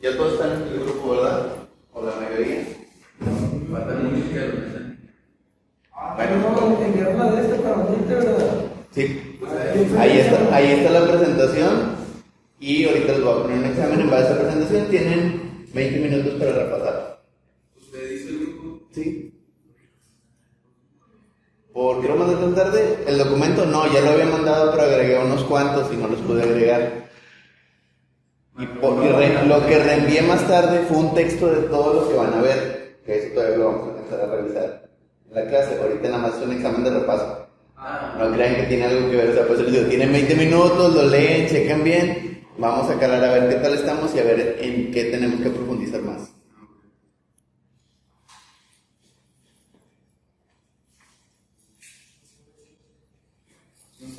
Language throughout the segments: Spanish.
Ya todos están en el grupo, ¿verdad? O la mayoría. Faltan muchos que lo están. No, enviaron la de esta para unirte, ¿verdad? Sí. Ahí está la presentación. Y ahorita les voy a poner un examen en base a esa presentación. Tienen 20 minutos para repasar. ¿Usted hizo el grupo? Sí. ¿Por qué lo mandé tan tarde? El documento no, ya lo había mandado, pero agregué unos cuantos y no los pude agregar. Y lo que reenvié más tarde fue un texto de todo lo que van a ver, que eso todavía lo vamos a empezar a revisar en la clase. Ahorita nada más es un examen de repaso. No crean que tiene algo que ver, o sea, pues les digo, tienen 20 minutos, lo leen, chequen bien, vamos a calar a ver qué tal estamos y a ver en qué tenemos que profundizar más.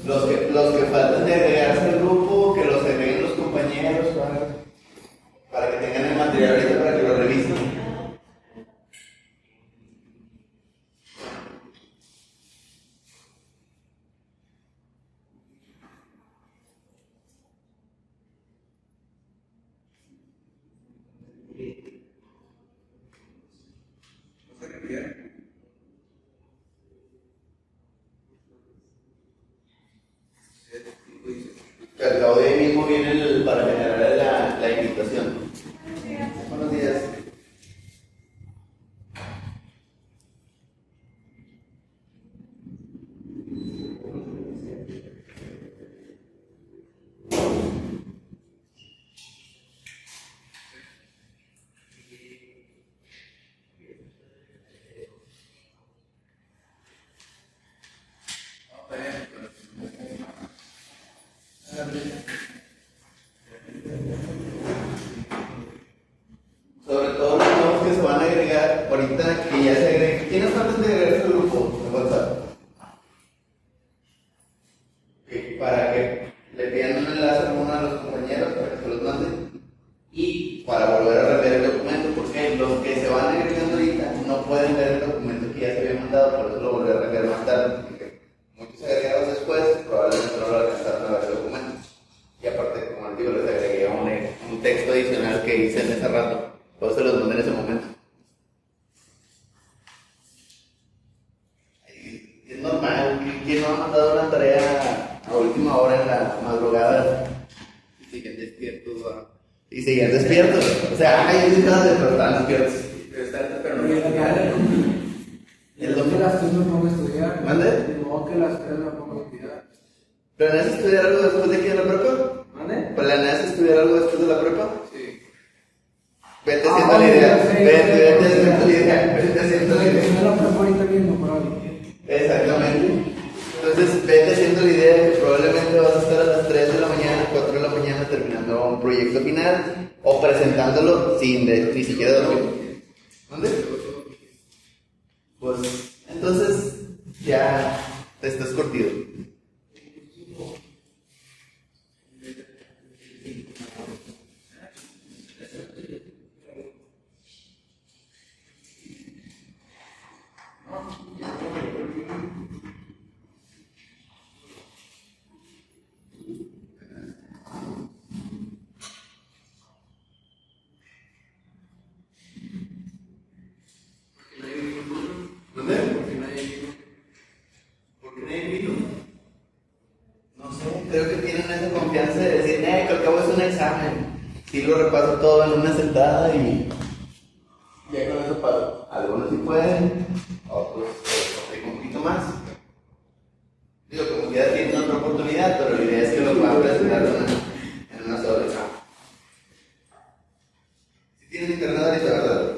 Los que faltan de agregarse al grupo, que los agreguen los compañeros para que tengan el material ahorita para que lo revisen. ¿Vas a cambiar? Al cabo de ahí mismo viene para generar la invitación. Buenos días. Sobre todo los nuevos que se van a agregar, ahorita que ya se agreguen. ¿Quiénes faltan de agregarse al grupo de WhatsApp? Para que le pidan un enlace a uno de los compañeros para que se los mande y para volver a rever el documento, porque los que se van agregando ahorita no pueden ver el documento que ya se había mandado, por eso lo volví a rever más tarde, porque muchos agregados después probablemente no lo alcanzaron a ver el documento. Y aparte, como les digo, les agregué un texto adicional que hice en ese rato, por eso se los mandé en ese momento. Es normal, ¿quién no ha mandado una tarea a última hora en la madrugada? Y siguen despiertos, ¿va? Y seguían despiertos. O sea, ellos estaban pero estaban despiertos. Pero no El El domingo domingo. las 3 me pongo a estudiar. ¿Mande? De modo que las 3 me pongo a estudiar. ¿Planeas estudiar algo después de aquí en la prepa? ¿Mande? ¿Planeas estudiar algo después de la prepa? Sí. Vete haciendo la idea. Vete haciendo la idea. Vete haciendo la idea. Yo la prepa ahorita mismo, por ahí. Exactamente. Entonces, vete haciendo la idea que probablemente vas a estar a las 3 de la mañana, 4 de la mañana terminando un proyecto final o presentándolo sin ni siquiera dormir. ¿Dónde? Pues, entonces, ya te estás curtido. ¿Dónde? ¿Por qué nadie vino? No sé, creo que tienen esa confianza de decir, que al cabo es un examen. Sí lo repaso todo en una sentada y ya con eso paso. Algunos sí pueden, otros un poquito más. Digo, como que ya tienen otra oportunidad, pero la idea es que lo puedan presentar en una sola. Si tienen internet ahorita, ¿verdad?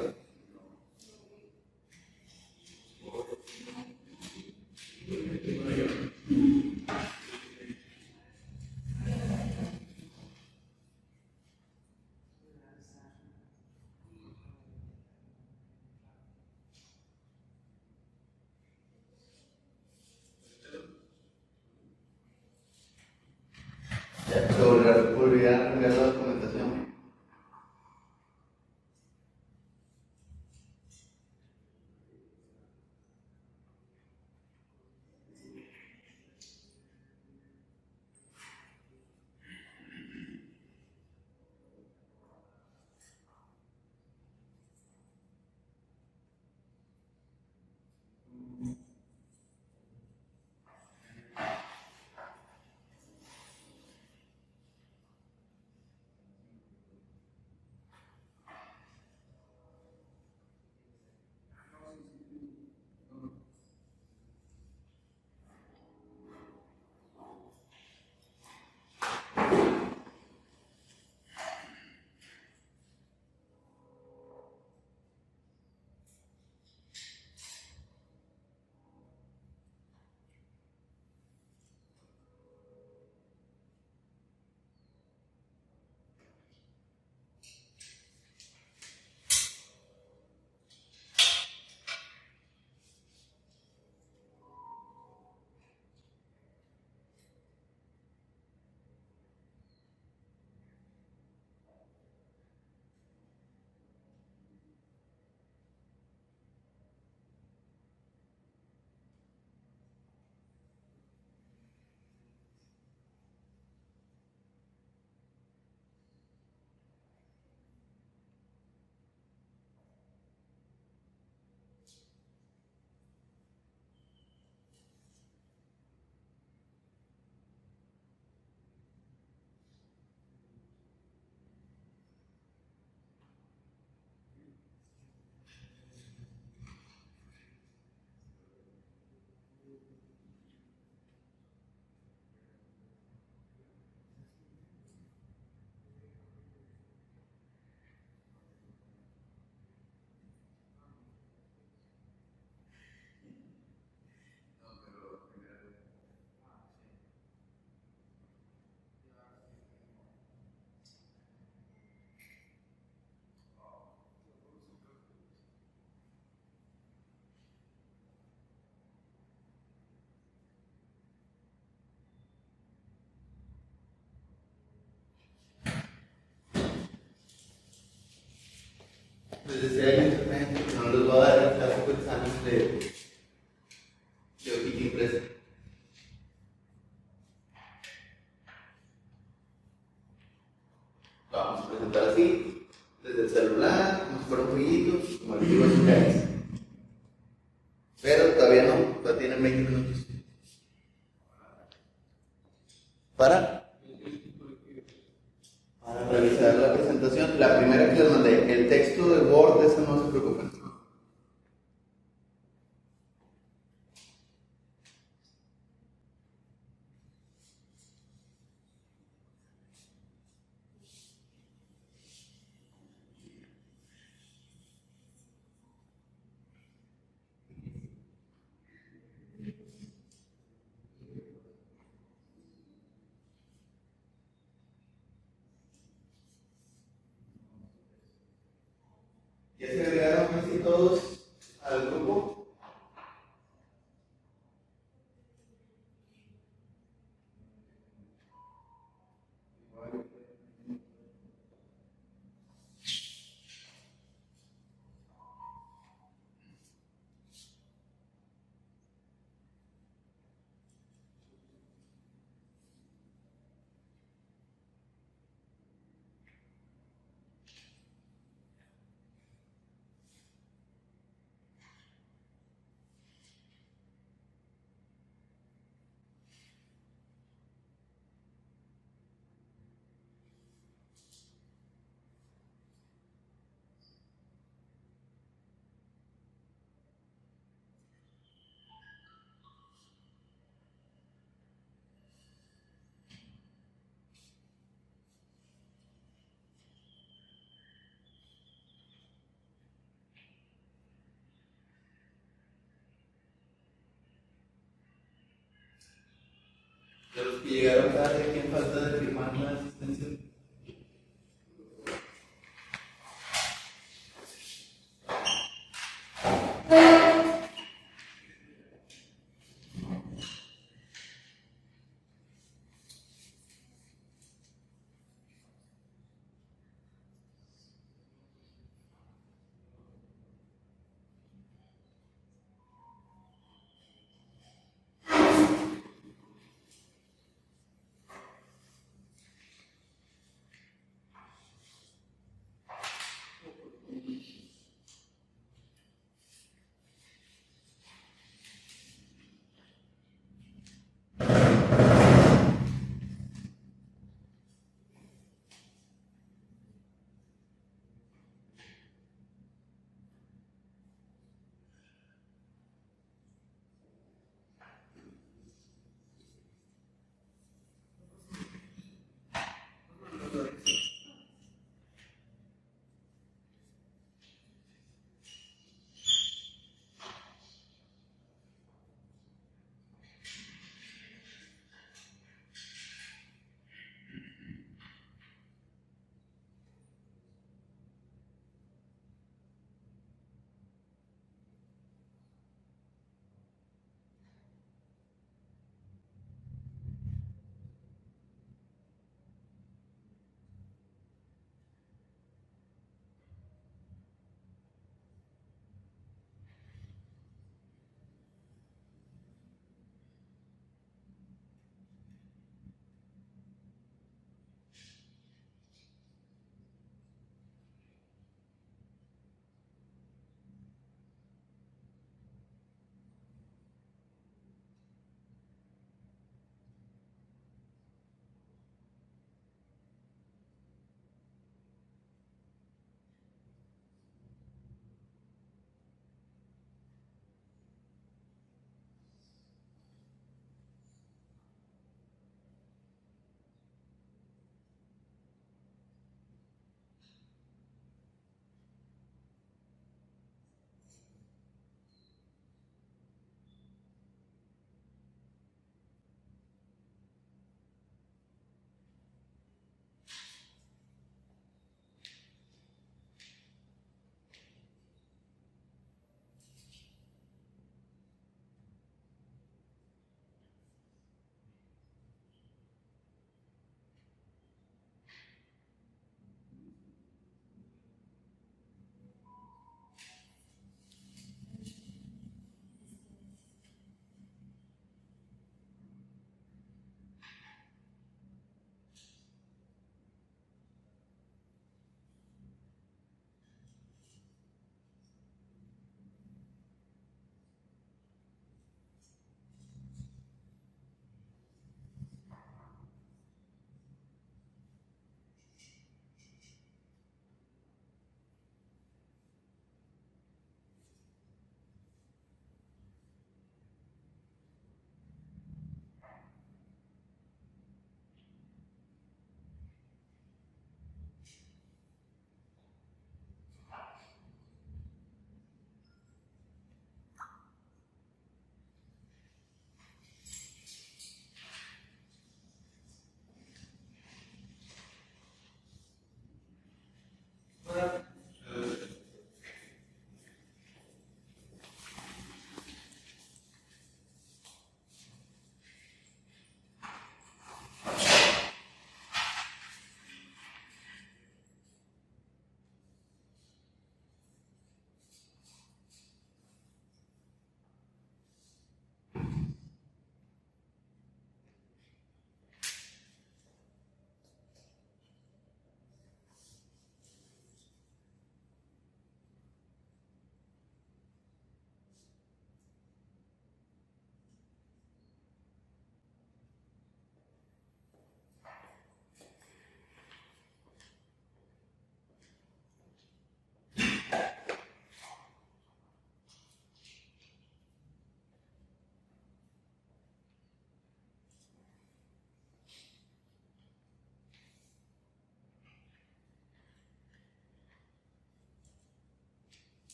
Ya, pero volverán a cambiar la documentación. Les decía el internet que no les voy a dar el clásico examen de hojita impresa. Lo vamos a presentar así, desde el celular, como si fueran jueguitos, como el digo en casa. Pero todavía no, todavía tienen 20 minutos. Para revisar la presentación, la primera que les mandé, el texto de Word, eso no se preocupen. ¿Ya se agregaron casi todos al grupo? De los que llegaron tarde, ¿quién falta de firmar la asistencia?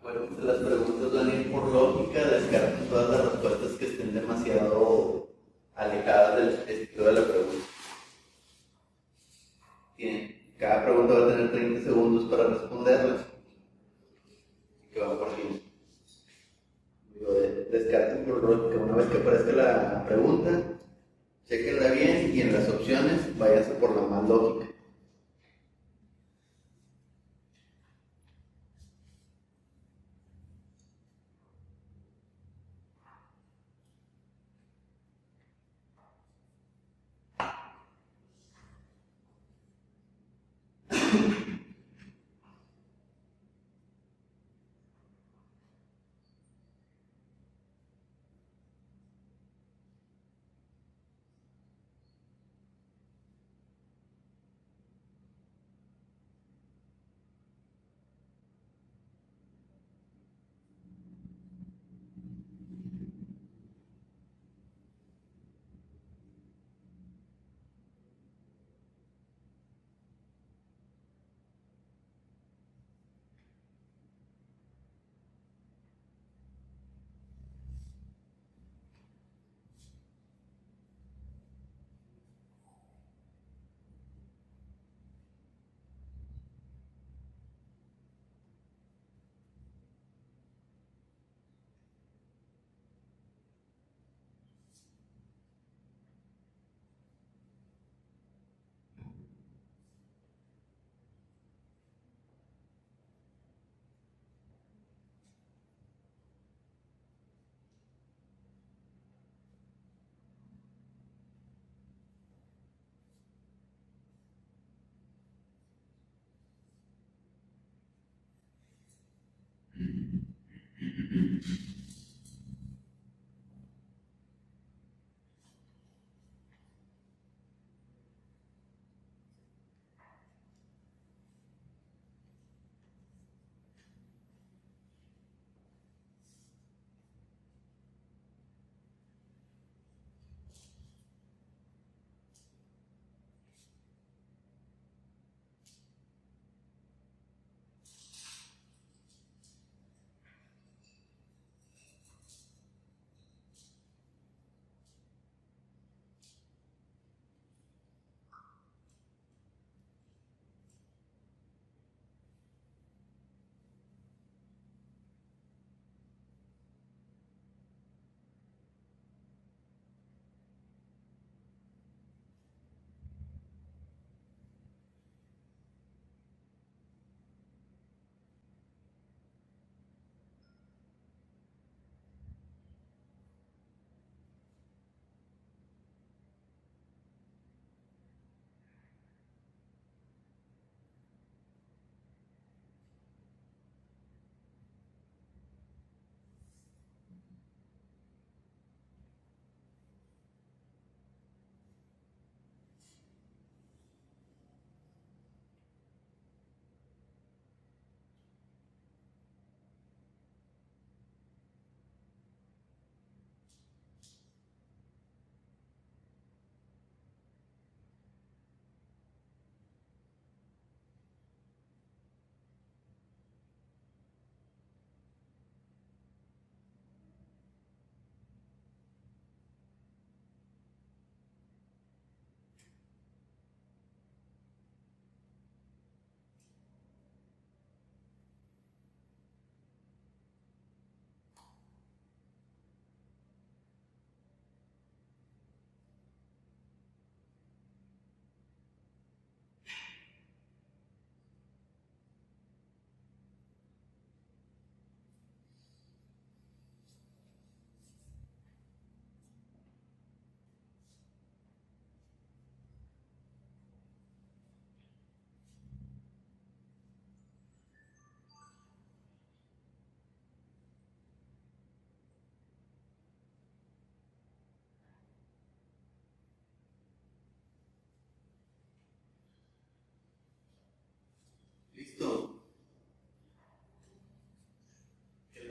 Acuérdense, las preguntas van a ir por lógica, descarten todas las respuestas que estén demasiado alejadas del estilo de la pregunta. Cada pregunta va a tener 30 segundos para responderla. Que va por fin. Descarten por lógica. Una vez que aparezca la pregunta, chequenla bien y en las opciones váyanse por la más lógica.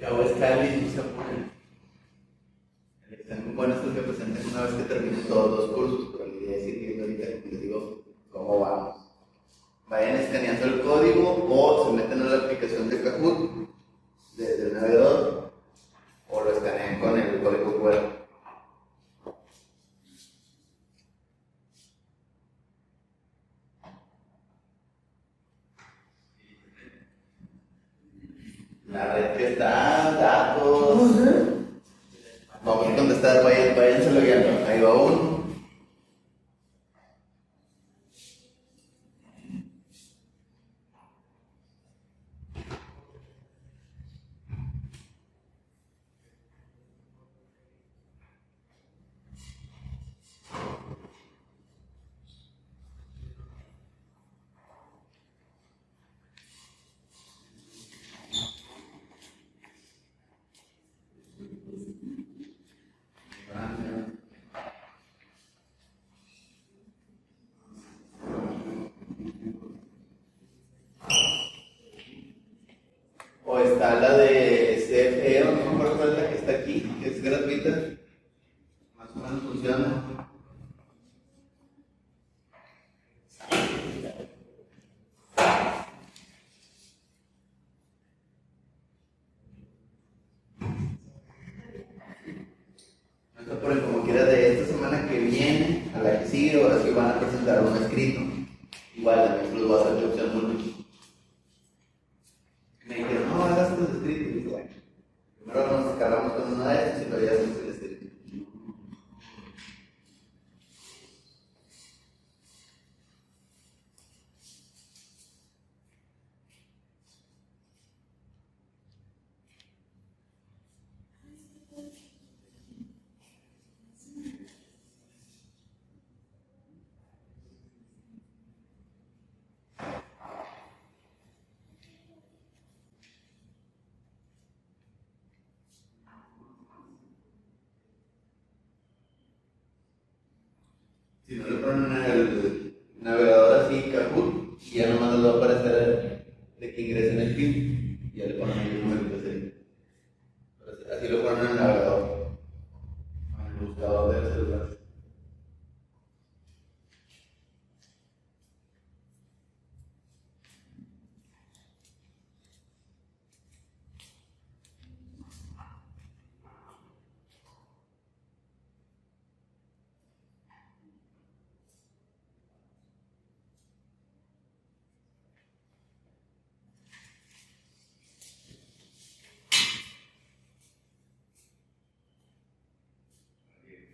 cabo es cáliz, no se apuren. El examen bueno es el que presenten una vez que terminen todos los cursos, pero la idea es ir viendo ahorita, como les digo, cómo vamos. Vayan escaneando el código o se meten a la aplicación de Kahoot desde el navegador o lo escanean con el código QR. La red que está, datos. Vamos a contestar, váyanse logueando. Ahí va uno. O está la de CFE, no me acuerdo cuál es la que está aquí, que es gratuita. Más o menos funciona. No se apuren como quiera de esta semana que viene a la que sigue, ahora sí van a presentar un escrito. Igual también los voy a hacer de opción múltiple. Me dijeron, no, hagas los escritos. Y dije, bueno, primero nos agarramos con una de esas y luego ya hacemos el escrito. Si no le ponen en el navegador así, Kahoot, y ya nomás les va a aparecer de que ingresen el PIN, y ya le ponen ahí el número que se. Así lo ponen en el navegador, en el buscador del celular.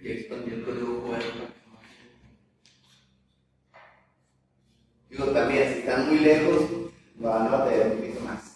Y expandió el código QR. Digo, también, si están muy lejos, van a batallar un poquito más.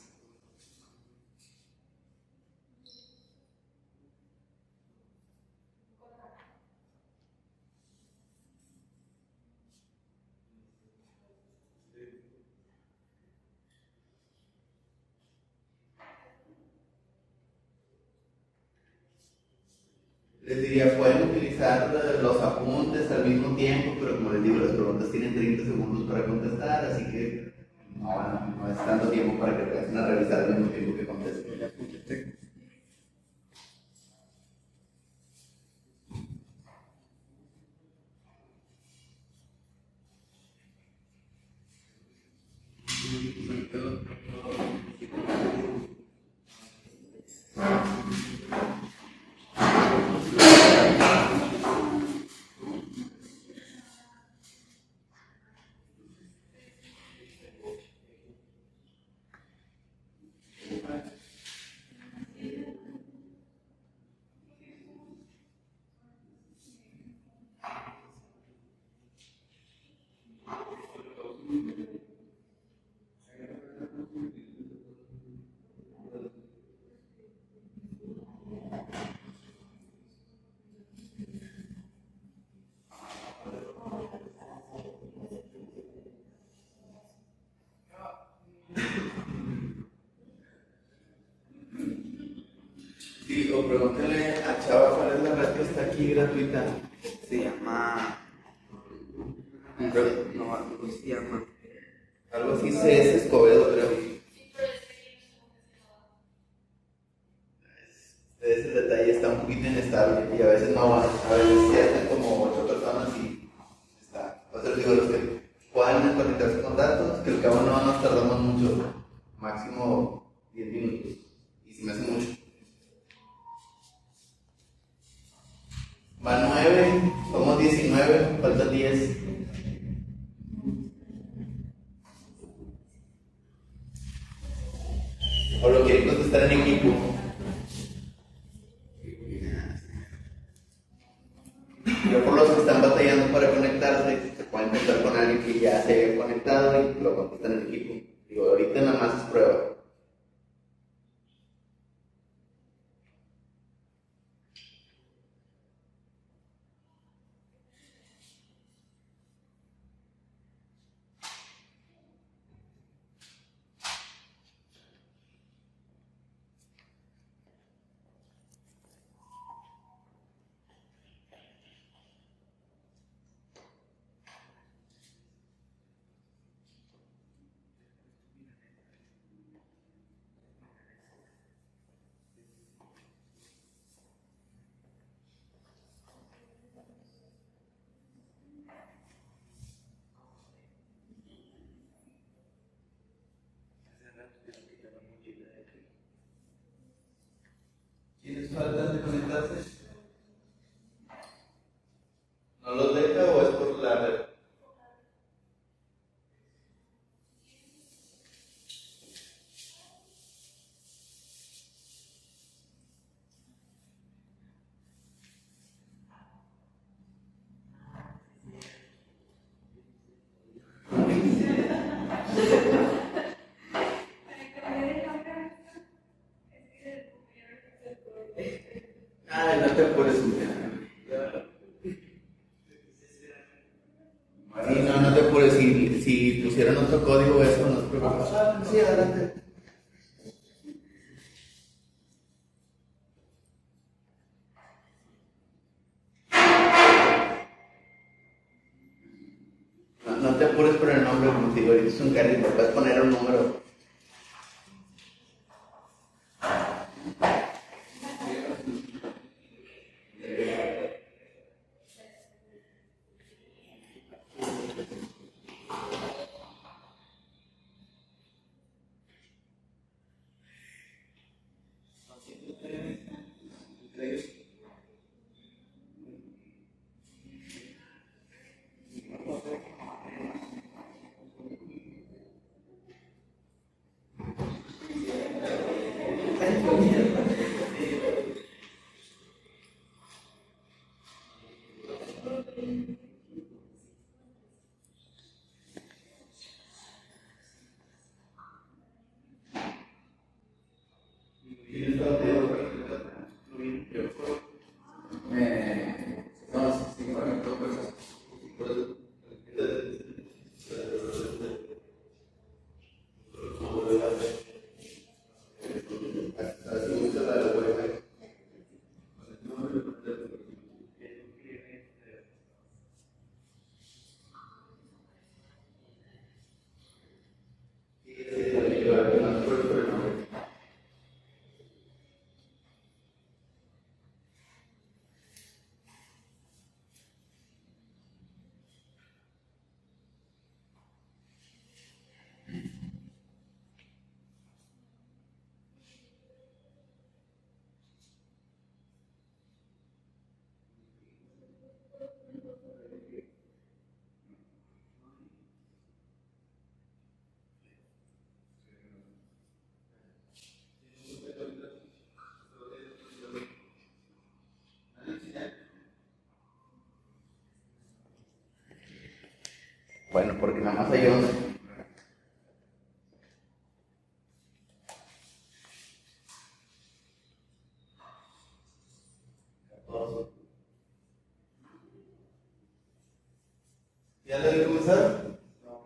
Les diría, pueden utilizar los apuntes al mismo tiempo, pero como les digo, las preguntas tienen 30 segundos para contestar, así que no es tanto tiempo para que empiecen a revisar al mismo tiempo que contesten. Sí, o pregúntale a Chava cuál es la red que está aquí gratuita. Se llama. No, algo se llama. Algo así, CS Escobedo, creo. es el detalle, está un poquito inestable y a veces no van, a veces sí están como 8 personas y está. O sea, digo, los que puedan conectarse con datos, que al cabo no nos tardamos mucho, máximo 10 minutos, y si me hace mucho. Van 9, somos 19, faltan 10. O lo quieren contestar en equipo. Yo por los que están batallando para conectarse, se pueden conectar con alguien que ya se haya conectado y lo contestan en equipo. Digo, ahorita nada más es prueba. ¿Quiénes faltan de conectarse? ¿No los deja o es por la red? Ay, no te apures, sí, no te apures. Si pusieron otro código, eso no te preocupes. Sí, adelante. No te apures por el nombre, como te digo, ahorita es un carrito, puedes poner un número. No, sí, me conectó, por eso. Así mucho la de web. Bueno, porque nada más hay 11. ¿Ya le debe comenzar? No,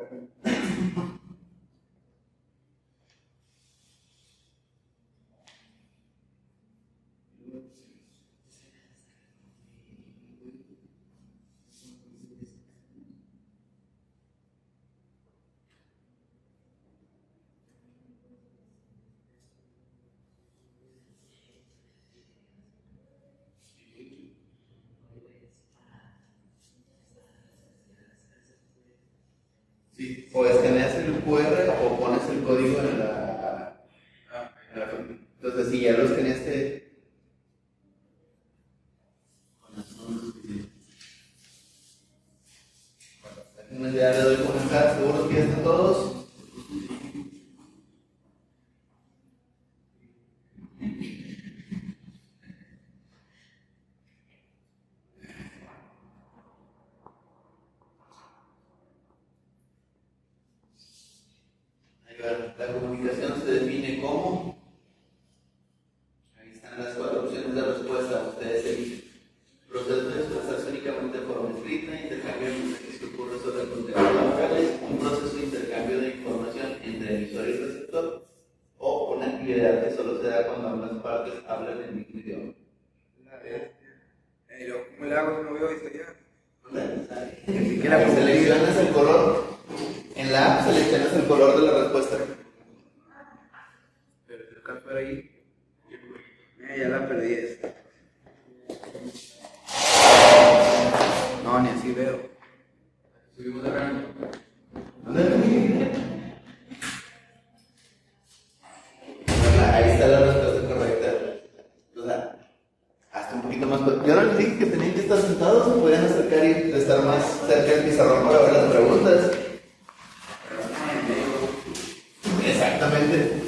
Entonces, si ya lo escaneaste, con eso no es suficiente. Ya le doy comenzar, seguros que ya están todos. La comunicación se define como, ahí están las 4 opciones de respuesta, ustedes eligen. Proceso de expresarse únicamente de forma escrita, intercambio de mensajes que ocurre sobre contenidos locales, un proceso de intercambio de información entre emisor y receptor, o una actividad que solo se da cuando ambas partes hablan el mismo idioma. ¿Cómo le hago si no veo historia? Seleccionas el color. En la app seleccionas el color de la respuesta. Pero si acá por ahí. Ya la perdí esta. No, ni así veo. Subimos de rango. Ahí está la respuesta correcta. O sea, hasta un poquito más. Yo no les dije que tenían que estar sentados, se podían acercar y estar más cerca del pizarrón para ver las preguntas. Exactamente.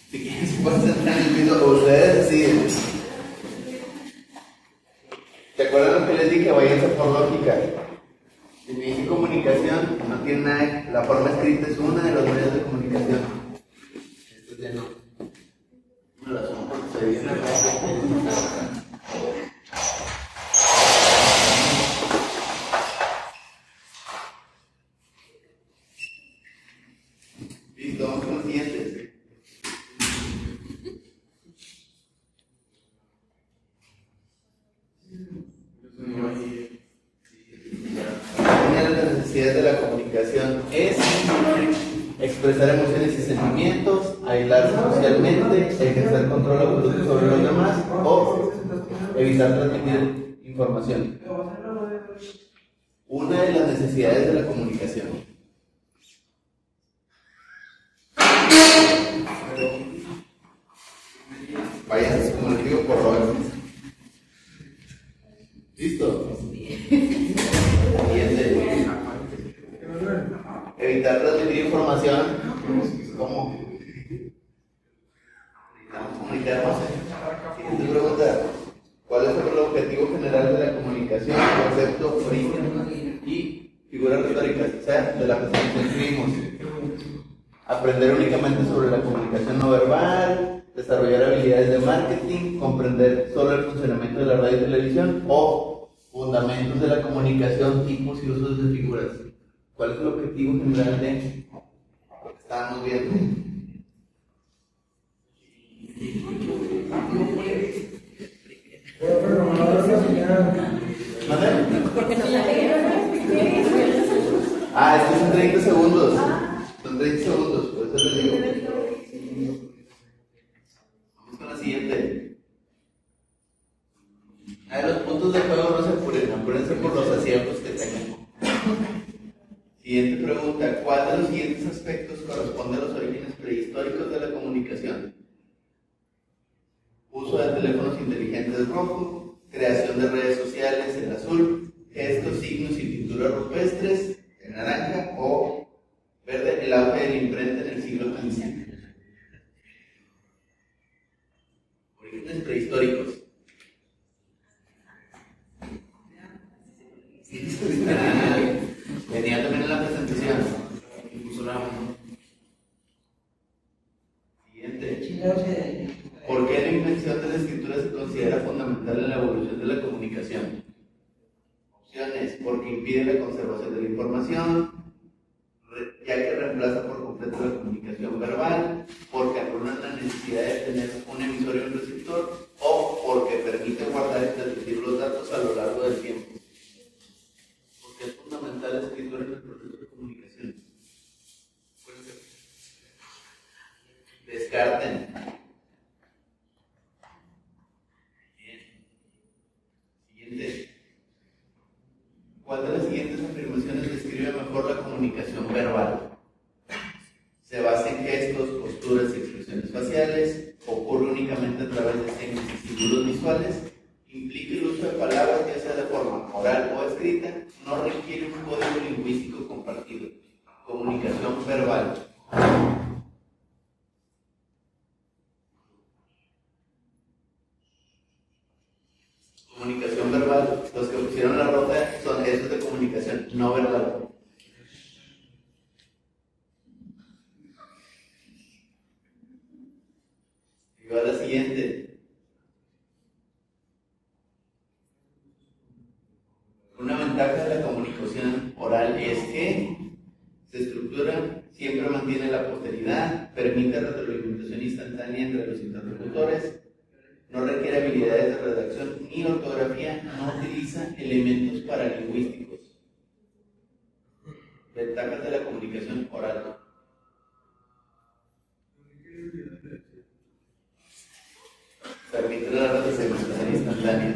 Si quieren, se pueden sentar en el piso, ustedes deciden. ¿Se acuerdan lo que les dije? Váyanse por lógica. Si me dice comunicación, no tiene nada. La forma escrita es una de los medios de comunicación. Esto ya no. Me la sumo porque se viene. Listo, vamos con los siguientes. Una de las necesidades de la comunicación es expresar emociones y sentimientos, aislarse socialmente, ejercer control absoluto sobre los demás o evitar transmitir información. Una de las necesidades de la comunicación. Vayan, como les digo, por favor. ¿Listo? Siguiente. Evitar transmitir información. ¿Cómo? Necesitamos comunicarnos. Siguiente pregunta. ¿Cuál es el objetivo general de la comunicación? Concepto, origen y figuras retóricas, o sea, de la presentación que vimos. Aprender únicamente sobre la comunicación no verbal, desarrollar habilidades de marketing, comprender solo el funcionamiento de la radio y televisión o fundamentos de la comunicación, tipos y usos de figuras. ¿Cuál es el objetivo general de lo que estábamos viendo? Es que son 30 segundos. Son 30 segundos, por eso les digo. Vamos con la siguiente. Los puntos de juego no se apuren, apúrense por los aciertos que tengan. Siguiente pregunta. ¿Cuál de los siguientes aspectos corresponde a los orígenes prehistóricos de la comunicación? Uso de teléfonos inteligentes rojo, creación de redes sociales en azul, gestos, signos y pinturas rupestres en naranja o verde, el auge de la imprenta en el siglo XV. Orígenes prehistóricos. Venía también en la presentación. Siguiente. ¿Por qué la invención de la escritura se considera fundamental en la evolución de la comunicación? Opciones: porque impide la conservación de la información, ya que reemplaza por completo la comunicación verbal, porque anula la necesidad de tener un emisor y un receptor, o porque permite guardar y transmitir los datos a lo largo del tiempo. Porque es fundamental la escritura en el proceso de comunicación. Descarten. Siguiente. ¿Cuál de las siguientes afirmaciones describe mejor la comunicación verbal? Se basa en gestos, posturas y expresiones expresiones faciales, ocurre únicamente a través de señas y símbolos visuales, implica el uso de palabras ya sea de forma oral o escrita, no requiere un código lingüístico compartido. Comunicación verbal. Comunicación verbal, los que pusieron la roja son esos de comunicación no verbal. Y va la siguiente. Una ventaja de la comunicación oral es que se estructura, siempre mantiene la posteridad, permite retroalimentación instantánea entre los interlocutores, no requiere habilidades de redacción ni ortografía, no utiliza elementos paralingüísticos. Ventajas de la comunicación oral. Permite la retroalimentación instantánea.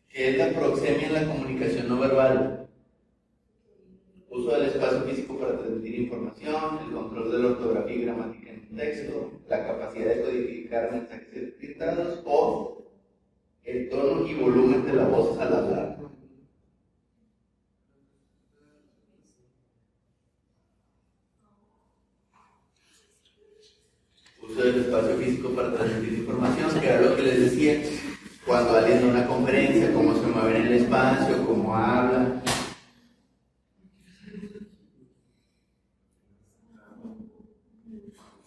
¿Qué es la proxemia en la comunicación no verbal? Uso del espacio físico para transmitir información, el control de la ortografía y gramática en un texto, la capacidad de codificar mensajes encriptados o el tono y volumen de la voz al hablar. Uso del espacio físico para transmitir información, que era lo que les decía. Cuando alguien da una conferencia, cómo se mueve en el espacio, cómo habla.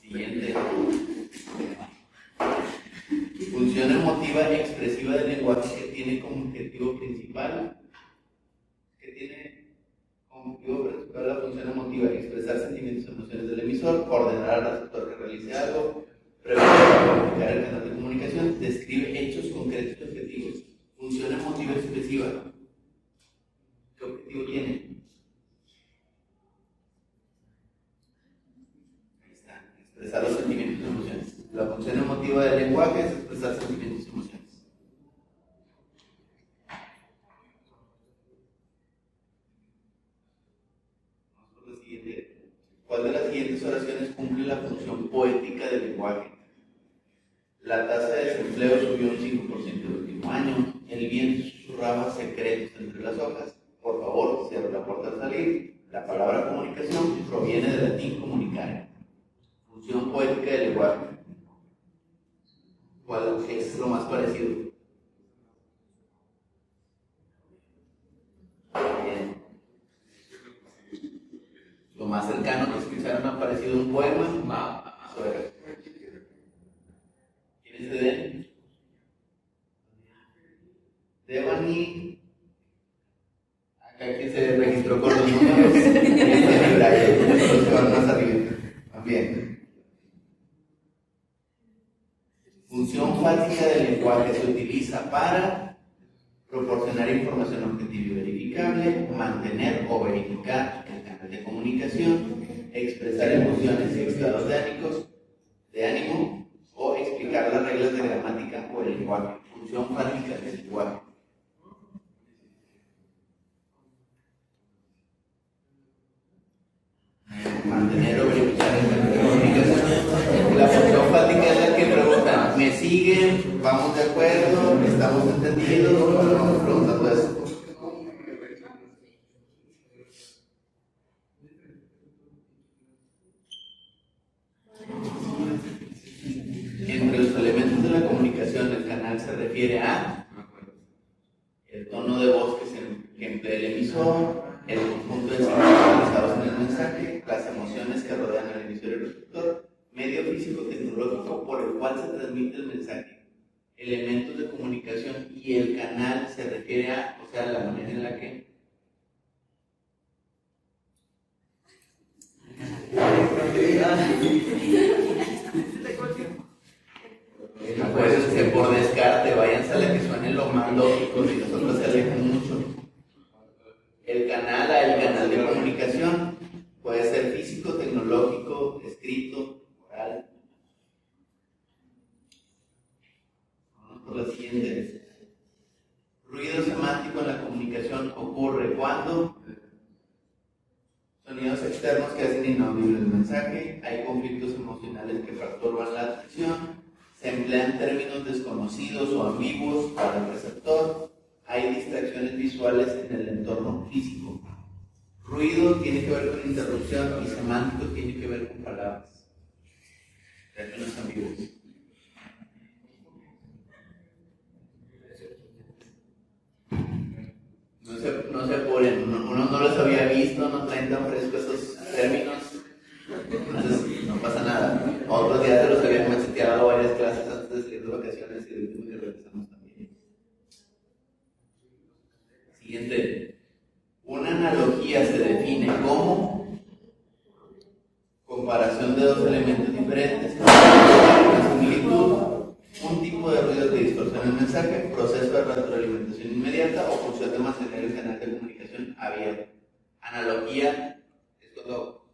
Siguiente. Función emotiva y expresiva del lenguaje que tiene como objetivo principal. La función emotiva, expresar sentimientos y emociones del emisor, ordenar al receptor que realice algo, comunicar el canal de comunicación, describe hechos concretos y objetivos. Función emotiva expresiva. ¿Qué objetivo tiene? Ahí está, expresar los sentimientos y emociones. La función emotiva del lenguaje es expresar sentimientos y emociones. Vamos por la siguiente. ¿Cuál de las siguientes oraciones cumple la función poética del lenguaje? La tasa de desempleo subió un 5% el último año. El viento susurraba secretos entre las hojas. Por favor, cierra la puerta al salir. La palabra comunicación proviene del latín comunicare. Función poética del lenguaje. ¿Cuál es lo más parecido? Bien. Lo más cercano que escucharon ha parecido un poema. ¿Quién es de Devani? Acá que se registró con los números. Los que van más arriba. Bien. Función fáctica del lenguaje se utiliza para proporcionar información objetiva y verificable, mantener o verificar el canal de comunicación, expresar emociones y estados de ánimo o explicar las reglas de gramática o el lenguaje. Función fáctica del lenguaje. Mantener o verificar el canal de comunicación. La función fáctica es la que pregunta, ¿me siguen? ¿Vamos de acuerdo? ¿Estamos entendidos? Bueno, vamos preguntando eso. Entre los elementos de la comunicación, el canal se refiere a el tono de voz que emplea el emisor, el conjunto de signos utilizados en el mensaje, las emociones que rodean al emisor y el receptor, medio físico tecnológico por el cual se transmite el mensaje, elementos de comunicación, y el canal se refiere a, o sea, la manera en la que acuérdense que por descarte váyanse a la que suene lo más lógico y nosotros se alejan mucho. El canal de comunicación puede ser físico, tecnológico, escrito, oral. Vamos por la siguiente. comunicación ocurre cuando sonidos externos que hacen inaudible el mensaje, hay conflictos emocionales que perturban la atención, se emplean términos desconocidos o ambiguos para el receptor, hay distracciones visuales en el entorno físico. Ruido tiene que ver con interrupción y semántico tiene que ver con palabras. Términos ambiguos. No se apuren, uno no los había visto, no traen tan frescos esos términos, entonces no pasa nada. Otros días se los habían macheteado varias clases antes de salir de vacaciones y el último que regresamos también. Siguiente. Una analogía se define como comparación de dos elementos diferentes, una similitud, un tipo de ruido que distorsiona el mensaje, proceso de retroalimentación inmediata o función de mantener el canal de comunicación abierto. Analogía es cuando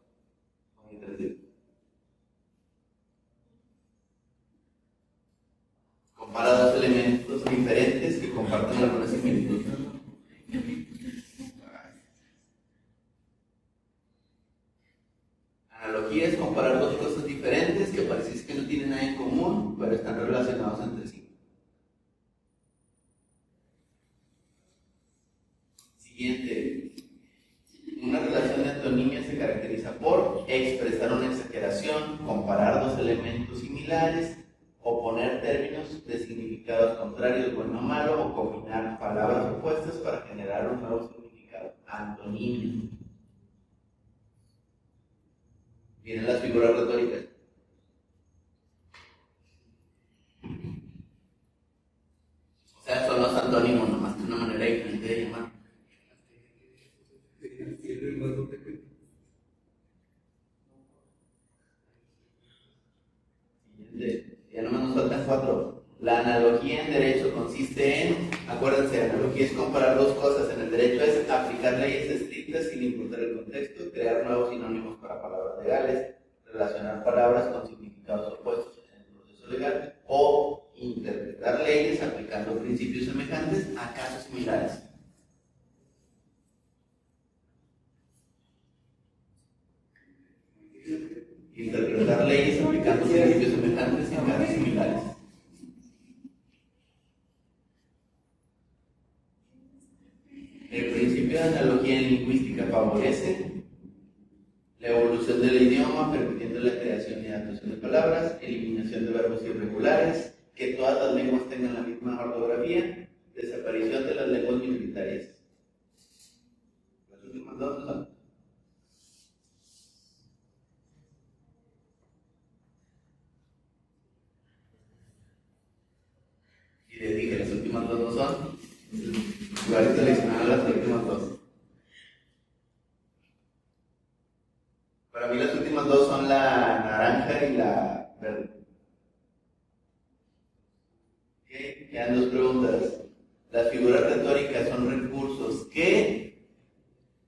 compara dos elementos diferentes que comparten alguna similitud. Analogía es comparar dos cosas diferentes que parece que no tienen nada en común, pero están relacionados entre sí. Siguiente. Una relación de antonimia se caracteriza por expresar una exageración, comparar dos elementos similares, oponer términos de significados contrarios, bueno o malo, o combinar palabras opuestas para generar un nuevo significado. Antonimia. Vienen las figuras retóricas. O sea, son los antónimos, nomás que una manera diferente de llamar. Ya nomás nos faltan 4. La analogía en derecho consiste en, acuérdense, analogía es comparar dos cosas. En el derecho es aplicar leyes estrictas sin importar el contexto, crear nuevos sinónimos para palabras legales, relacionar palabras con significados opuestos en el proceso legal o interpretar leyes aplicando principios semejantes a casos similares. Interpretar leyes aplicando principios semejantes en casos similares. El principio de analogía en lingüística favorece la evolución del idioma, permitiendo la creación y adaptación de palabras, eliminación de verbos irregulares, que todas las lenguas tengan la misma ortografía, desaparición de las lenguas minoritarias. Las últimas dos son. Y les dije, las últimas dos no son. Igual seleccionaron las últimas dos. Para mí las últimas dos son la naranja y la verde. ¿Okay? Quedan dos preguntas. Las figuras retóricas son recursos que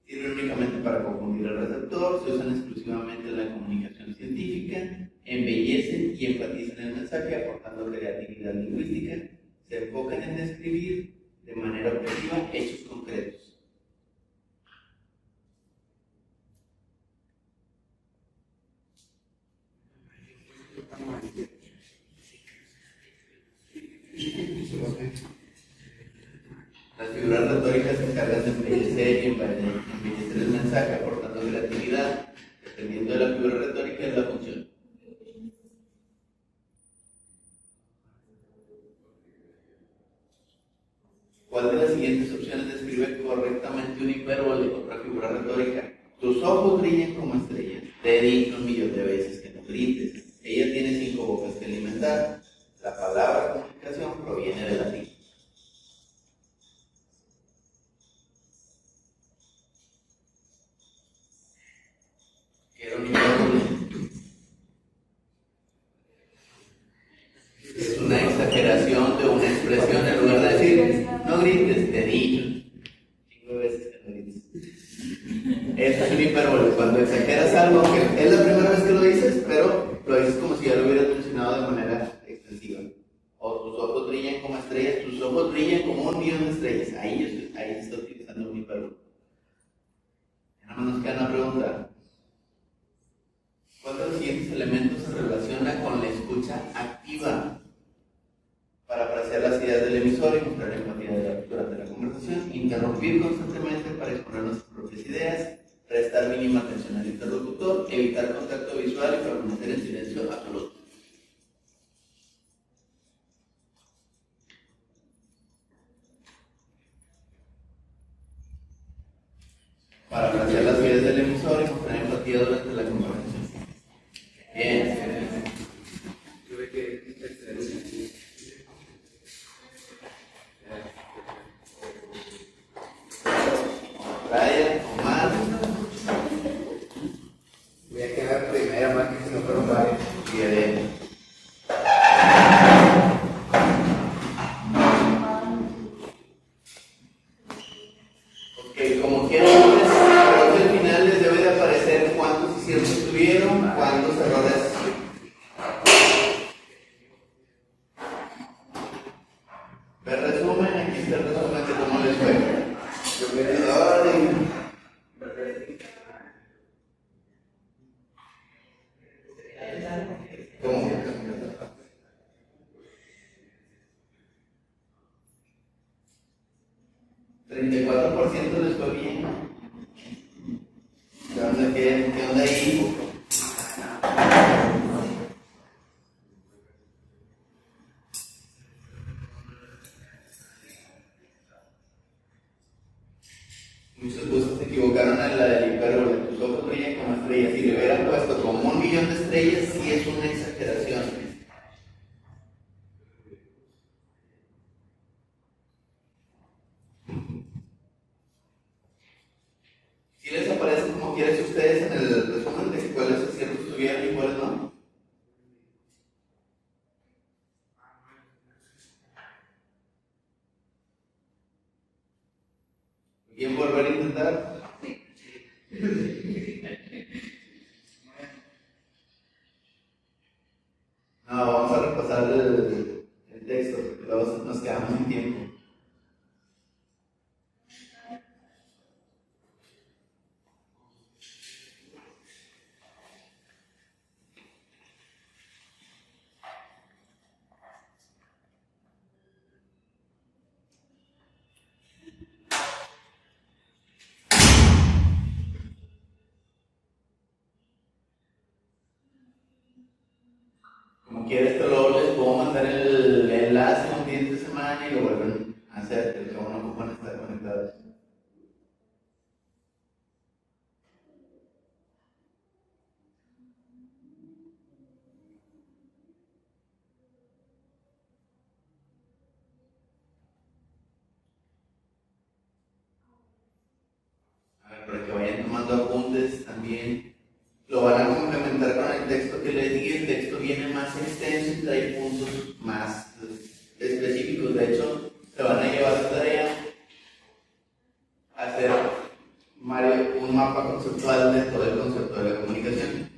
sirven únicamente para confundir al receptor, se usan exclusivamente en la comunicación científica, embellecen y enfatizan el mensaje aportando creatividad lingüística, se enfocan en describir de manera objetiva hechos concretos. Las figuras retóricas se encargan de embellecer y embellecer el mensaje aportando creatividad. Dependiendo de la figura retórica es la función. ¿Cuál de las siguientes opciones describe correctamente un hipérbole? Otra figura retórica. Tus ojos brillan como estrellas. Te he dicho 1.000.000 de veces que no grites. Ella tiene 5 bocas que alimentar. La palabra comunicación proviene del latín. ¿Qué era un hipérbole? Es una exageración de una expresión en lugar de decir no grites, te he dicho 5 veces que no grites. Esta es un hipérbole, cuando exageras algo que es la primera vez que lo dices, pero lo dices como si ya lo hubieras mencionado de manera extensiva. O tus ojos brillan como estrellas, tus ojos brillan como 1.000.000 de estrellas. Ahí está utilizando pregunta. ¿Cuál de los siguientes elementos se relaciona con la escucha activa? Parafrasear las ideas del emisor y mostrar empatía durante la conversación, interrumpir constantemente para exponer nuestras propias ideas, prestar mínima atención al interlocutor, evitar contacto visual y permanecer en silencio absoluto. Parafrasear las ideas del emisor y mostrar empatía durante la conversación. Bien. Tuve que Brian, Omar. voy a quedar primera más que si no fueron varios. Bien. Ok, como quieran, creo que al final les debe de aparecer cuántos aciertos tuvieron, cuántos errores. Ver resumen, aquí está el resumen de cómo les fue. ¿Cómo? 34% les fue bien. ¿Qué onda, qué onda ahí? Muchos gustos se equivocaron en la del hipérbole. Tus ojos brillan como estrellas. Si le hubieran puesto como 1.000.000 de estrellas, sí es una exageración. Si les aparece como quieres ustedes en el resumen de cuáles aciertos tuvieron y cuáles no. ¿Quién volver a intentar? No, vamos a repasar el texto, porque luego nos quedamos sin tiempo. Como quieres, te luego les puedo mandar el enlace un día de semana y lo vuelven a hacer, que luego no ocupan estar conectados. A ver, para que vayan tomando apuntes también. Lo van a complementar con el texto que les di. El texto viene más extenso y trae puntos más específicos. De hecho, se van a llevar la tarea a hacer, Mario, un mapa conceptual de todo el concepto de la comunicación.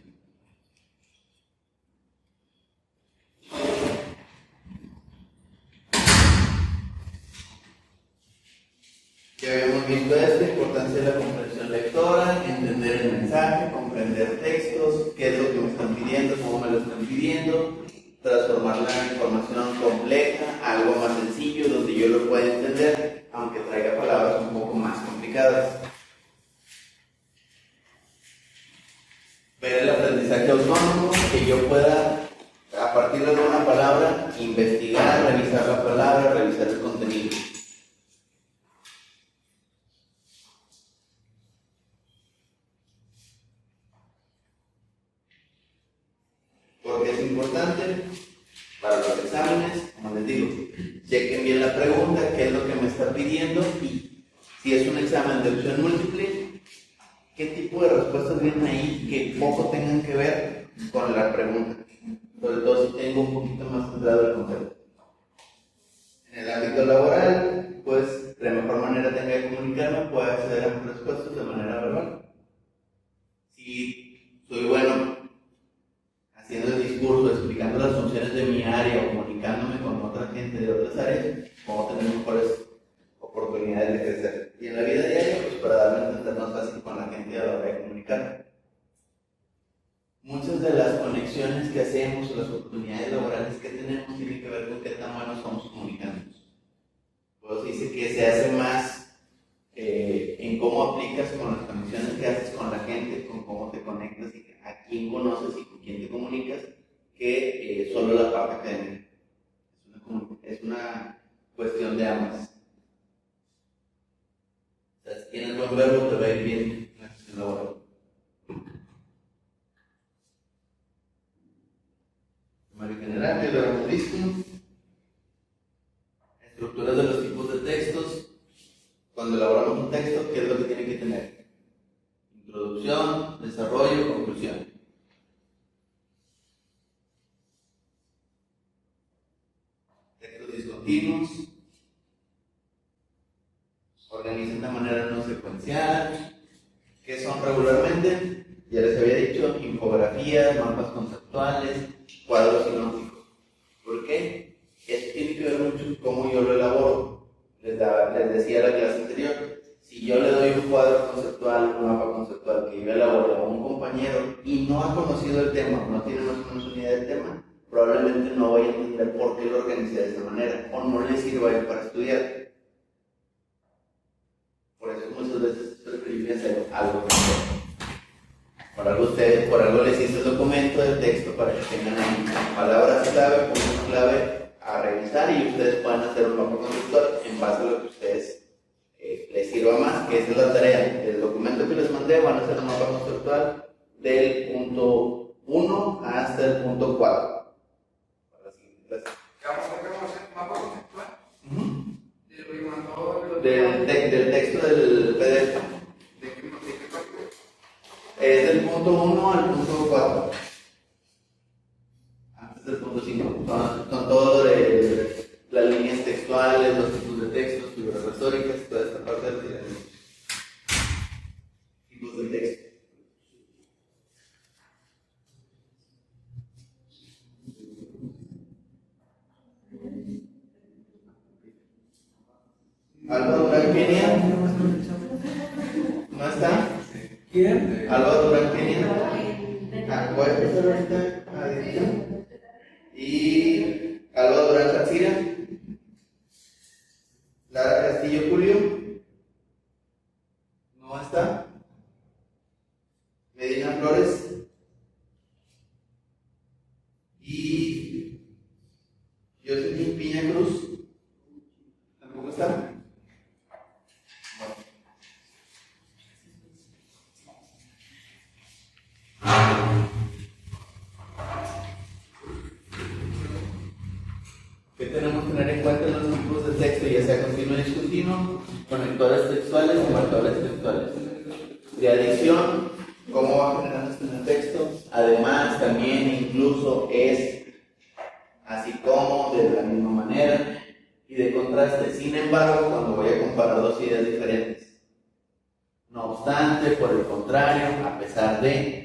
Ya habíamos visto esto, la importancia de la comprensión lectora, entender el mensaje, comprender textos, qué es lo que me están pidiendo, cómo me lo están pidiendo, transformar la información compleja a algo más sencillo, donde yo lo pueda entender, aunque traiga palabras un poco más complicadas. Ver el aprendizaje autónomo, que yo pueda, a partir de una palabra, investigar, revisar la palabra, revisar el contenido. Porque es importante para los exámenes, como les digo, chequen bien la pregunta, qué es lo que me está pidiendo y si es un examen de opción múltiple, qué tipo de respuestas vienen ahí que poco tengan que ver con la pregunta, sobre todo si tengo un poquito más centrado el concepto. En el ámbito laboral, pues de la mejor manera tenga que comunicarme, puedo acceder a mis respuestas de manera verbal. Si soy bueno haciendo el discurso, explicando las funciones de mi área o comunicándome con otra gente de otras áreas, puedo tener mejores oportunidades de crecer. Y en la vida diaria, pues para darme a entender más fácil con la gente a la hora de comunicar. que se hace más en cómo aplicas con las conexiones que haces con la gente, con cómo te conectas y a quién conoces y con quién te comunicas, que solo la parte académica. Es una cuestión de ambas. O sea, si tienes buen verbo, te va a ir bien en la cuestión laboral. Temario general, que lo hemos visto. Estructuras de los tipos de textos. Cuando elaboramos un texto, ¿qué es lo que tiene que tener? Introducción, desarrollo, conclusión. Textos discontinuos. Organizan de manera no secuencial. ¿Qué son regularmente? Ya les había dicho, infografías, mapas conceptuales, cuadros sinópticos. ¿Por qué? Esto tiene que ver mucho con cómo yo lo elaboro. Les decía la clase anterior, si yo le doy un cuadro conceptual, un mapa conceptual que yo elaboro a un compañero y no ha conocido el tema, no tiene más o menos una idea del tema, probablemente no vaya a entender por qué lo organicé de esta manera, o no le sirva a él para estudiar. Por eso muchas veces es preferible hacer algo mejor. Por algo les hice el documento del texto para que tengan ahí palabras clave, puntos clave a revisar y ustedes puedan hacer un mapa conceptual en base a lo que ustedes les sirva más, que esa es la tarea. El documento que les mandé van a hacer un mapa conceptual del punto 1 hasta el punto 4. ¿Qué vamos a hacer? ¿Mapa conceptual? De lo que mandó Del texto del PDF. ¿De qué parte? Es del punto 1 al punto 4. Antes del punto 5. Son todo de las líneas textuales, los tipos de textos, figuras retóricas, toda esta parte de los tipos de texto. Alba Durán Kenia. ¿No está? ¿Quién? Alba Durán Kenia. Voy a empezar ahorita a editar. Y Alba Durán Katsira. Lara Castillo Julio. ¿No está? Medina Flores. Y Jocelyn Piña Cruz. ¿Tampoco está? Bueno. ¿Qué tenemos que tener en cuenta en los tipos de texto, ya sea continuo y discontinuo, conectores textuales y marcadores textuales? De adición, cómo va generándose en el texto. Además, también incluso es así como, de la misma manera, y de contraste. Sin embargo, cuando voy a comparar dos ideas diferentes. No obstante, por el contrario, a pesar de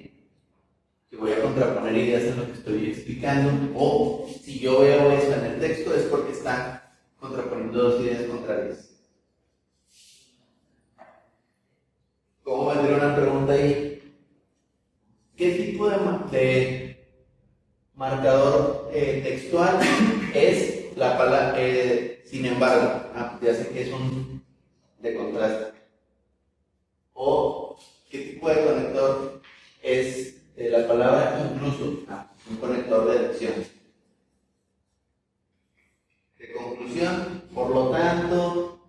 que voy a contraponer ideas en lo que estoy explicando, o si yo veo eso en el texto es porque están contraponiendo dos ideas contrarias. ¿Cómo vendría una pregunta ahí? ¿Qué tipo de marcador textual es la palabra sin embargo? Ya sé que es un de contraste. ¿O qué tipo de conector es la palabra incluso? Un conector de elección. De conclusión, por lo tanto,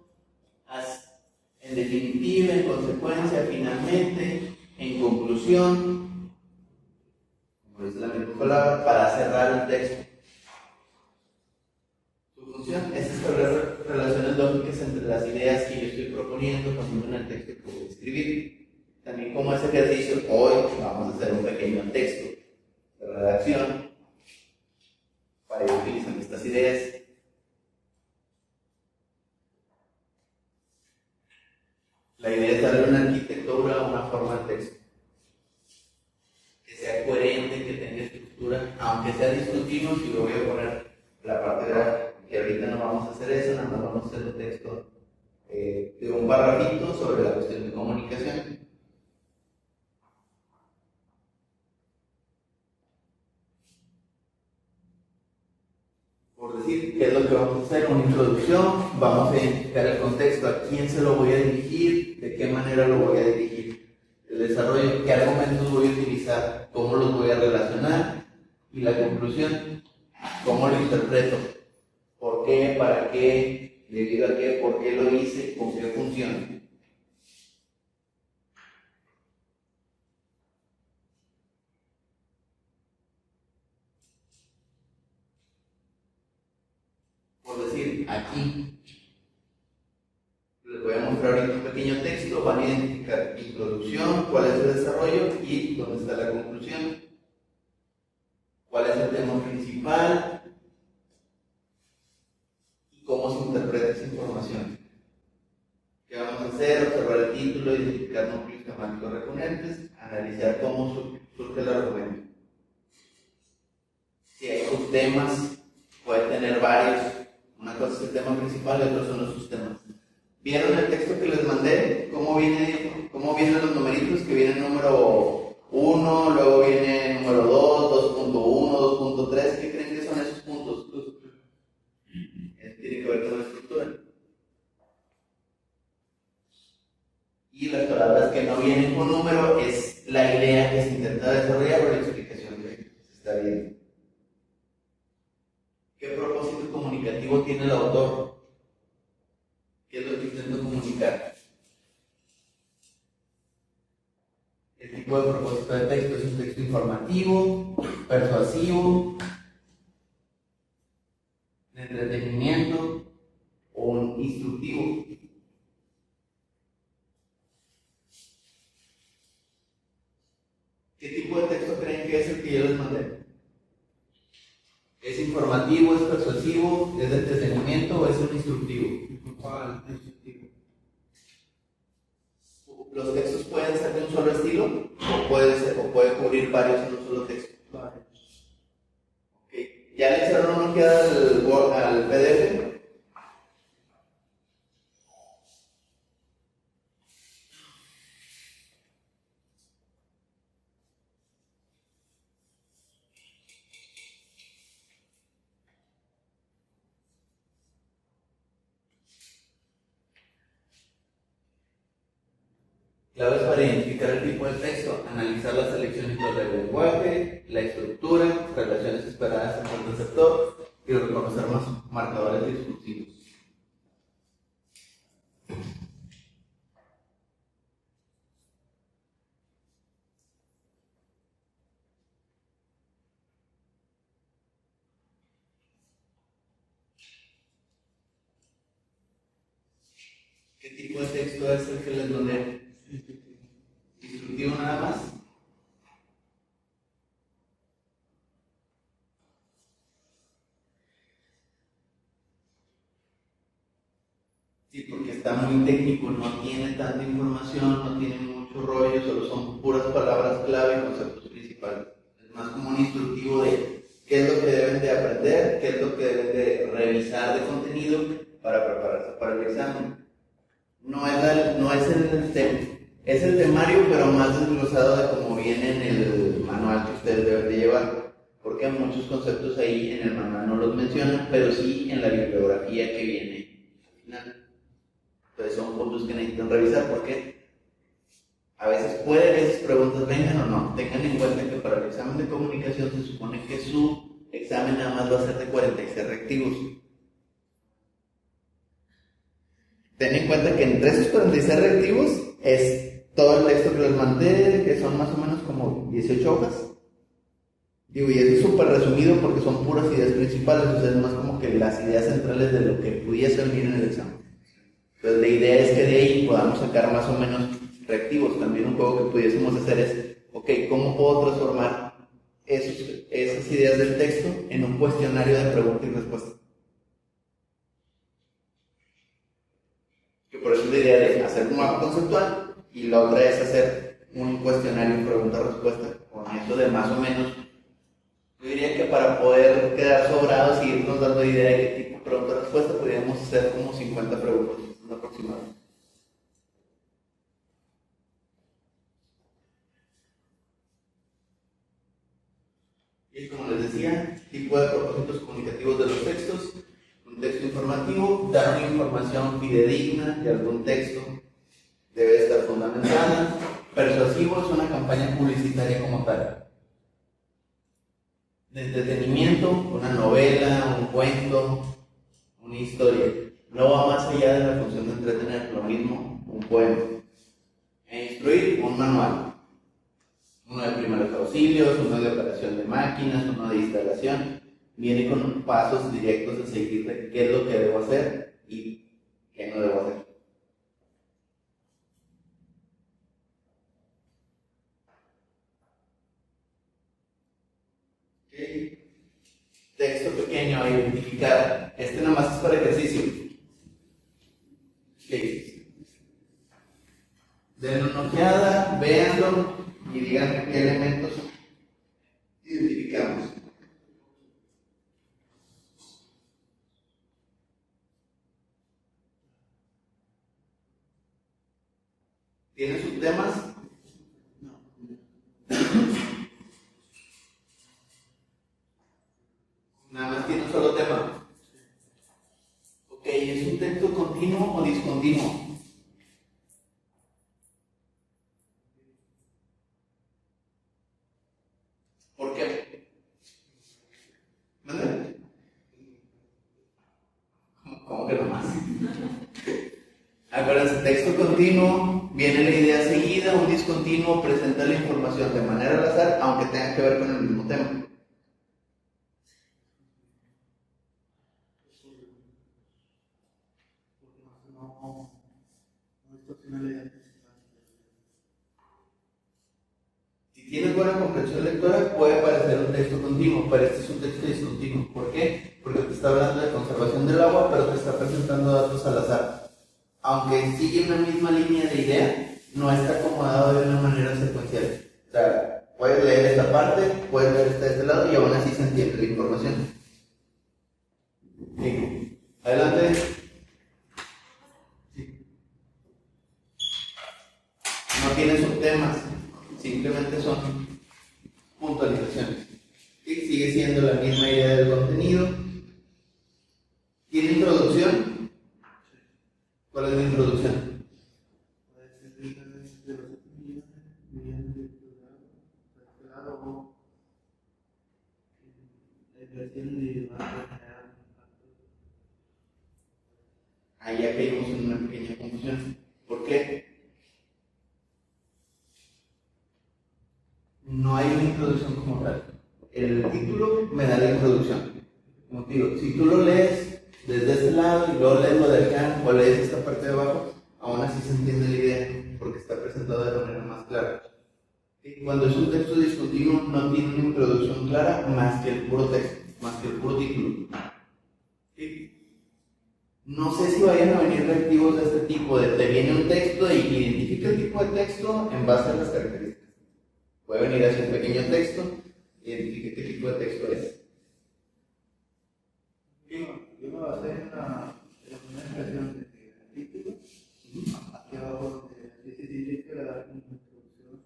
en definitiva, en consecuencia, finalmente, en conclusión, como dice la misma palabra, para cerrar el texto. Su función es establecer relaciones lógicas entre las ideas que yo estoy proponiendo cuando en el texto que voy a escribir. También como ese ejercicio, hoy vamos a hacer un pequeño texto de redacción para ir utilizando estas ideas. La idea es darle una arquitectura, una forma al texto que sea coherente, que tenga estructura, aunque sea discontinuo. Si lo voy a poner la parte gráfica, que ahorita no vamos a hacer eso, nada más vamos a hacer un texto de un parrafito sobre la cuestión de comunicación. Por decir decir qué es lo que vamos a hacer, una introducción, vamos a identificar el contexto, a quién se lo voy a dirigir, de qué manera lo voy a dirigir, el desarrollo, qué argumentos voy a utilizar, cómo los voy a relacionar, y la conclusión, cómo lo interpreto, por qué, para qué, debido a qué, por qué lo hice, con qué funciona. Por decir, aquí les voy a mostrar ahorita un pequeño texto, van a identificar introducción, cuál es el desarrollo y dónde está la conclusión, cuál es el tema principal y cómo se interpreta esa información. ¿Qué vamos a hacer? Observar el título, identificar núcleos temáticos recurrentes, analizar cómo surge el argumento. Si hay subtemas, puede tener varios. Una cosa es el tema principal y otros son los subtemas. ¿Vieron el texto que les mandé? ¿Cómo vienen los numeritos? Que viene el número 1, luego viene el número 2, 2.1, 2.3. ¿Qué creen que son esos puntos? Tiene que ver con la estructura. Y las palabras que no vienen con número es la idea que se intenta desarrollar o la explicación que se está viendo. ¿Qué propósito comunicativo tiene el autor? ¿Qué es lo que intento comunicar? El tipo de propósito de texto es un texto informativo, persuasivo, de entretenimiento o un instructivo. ¿Qué tipo de texto creen que es el que yo les mandé? ¿Es informativo, es persuasivo, es de entretenimiento o es un instructivo? ¿Cuál? Instructivo. ¿Los textos pueden ser de un solo estilo o puede cubrir varios en un solo texto? Varios. Okay. ¿Ya le echaron una ojeada al PDF? Claves para identificar el tipo de texto, analizar la selección y todo el lenguaje, la estructura, relaciones esperadas entre el receptor y reconocer más marcadores discursivos. ¿Qué tipo de texto es el que les mandé? ¿Instructivo nada más? Sí, porque está muy técnico, no tiene tanta información, no tiene mucho rollo, solo son puras palabras clave y conceptos principales. Es más como un instructivo de qué es lo que deben de aprender, qué es lo que deben de revisar de contenido para prepararse para el examen. No es el tema, es el temario, pero más desglosado de cómo viene en el manual que ustedes deben de llevar. Porque muchos conceptos ahí en el manual no los mencionan, pero sí en la bibliografía que viene al final. Entonces son puntos que necesitan revisar porque a veces puede que esas preguntas vengan o no. Tengan en cuenta que para el examen de comunicación se supone que su examen nada más va a ser de 46 reactivos. Ten en cuenta que entre esos 46 reactivos es todo el texto que les mandé, que son más o menos como 18 hojas. Digo, y es súper resumido porque son puras ideas principales, o sea, es más como que las ideas centrales de lo que pudiese venir en el examen. Entonces la idea es que de ahí podamos sacar más o menos reactivos. También un juego que pudiésemos hacer es, ok, ¿cómo puedo transformar esas ideas del texto en un cuestionario de pregunta y respuesta? Que por eso es la idea de hacer un mapa conceptual y la otra es hacer un cuestionario de pregunta-respuesta. Con eso de más o menos, yo diría que para poder quedar sobrados y irnos dando idea de qué tipo de pregunta-respuesta, podríamos hacer como 50 preguntas aproximadamente. Y como les decía, Tipo de propósitos comunicativos de los textos. Un texto informativo, dar una información fidedigna de algún texto, debe estar fundamentada. Persuasivo es una campaña publicitaria como tal. De entretenimiento, una novela, un cuento, una historia. No va más allá de la función de entretener, lo mismo un poema. E instruir, un manual. Uno de primeros auxilios, uno de operación de máquinas, uno de instalación. Viene con pasos directos de seguir de qué es lo que debo hacer y qué no debo hacer. Okay. Texto pequeño a identificar. Este nada más es para ejercicio. Okay. Den una ojeada, véanlo y díganme qué elementos identificamos. ¿Tiene sus temas? No. Nada más tiene un solo tema. Ok, ¿es un texto continuo o discontinuo? ¿Por qué? ¿Mande? ¿Cómo que nomás? Acuérdense, texto continuo, viene la idea seguida, un discontinuo presenta la información de manera al azar, aunque tenga que ver con el mismo tema. Si tienes buena comprensión lectora, puede parecer un texto continuo, pero este es un texto discontinuo. ¿Por qué? Porque te está hablando de conservación del agua, pero te está presentando datos al azar. Aunque sigue una misma línea de idea, no está acomodado de una manera secuencial. O sea, puedes leer esta parte, puedes leer esta de este lado y aún así se entiende la información. Sí. Adelante. Sí. No tiene subtemas, simplemente son puntualizaciones. Sí, sigue siendo la misma idea del contenido. ¿Tiene introducción? ¿Cuál es la introducción? Ahí ya caímos en una pequeña confusión. ¿Por qué? No hay una introducción como tal. El título me da la introducción. Como te digo, si tú lo lees desde este lado y luego lees lo de acá o lees esta parte de abajo, aún así se entiende la idea porque está presentado de manera más clara. Cuando es un texto discontinuo no tiene una introducción clara más que el puro texto, más que el puro título. No sé si vayan a venir reactivos de este tipo, de te viene un texto y identifica el tipo de texto en base a las características. Puede venir así un pequeño texto, identifique qué tipo de texto es. Yo me basé en la primera expresión del título, aquí abajo donde dice que la introducción,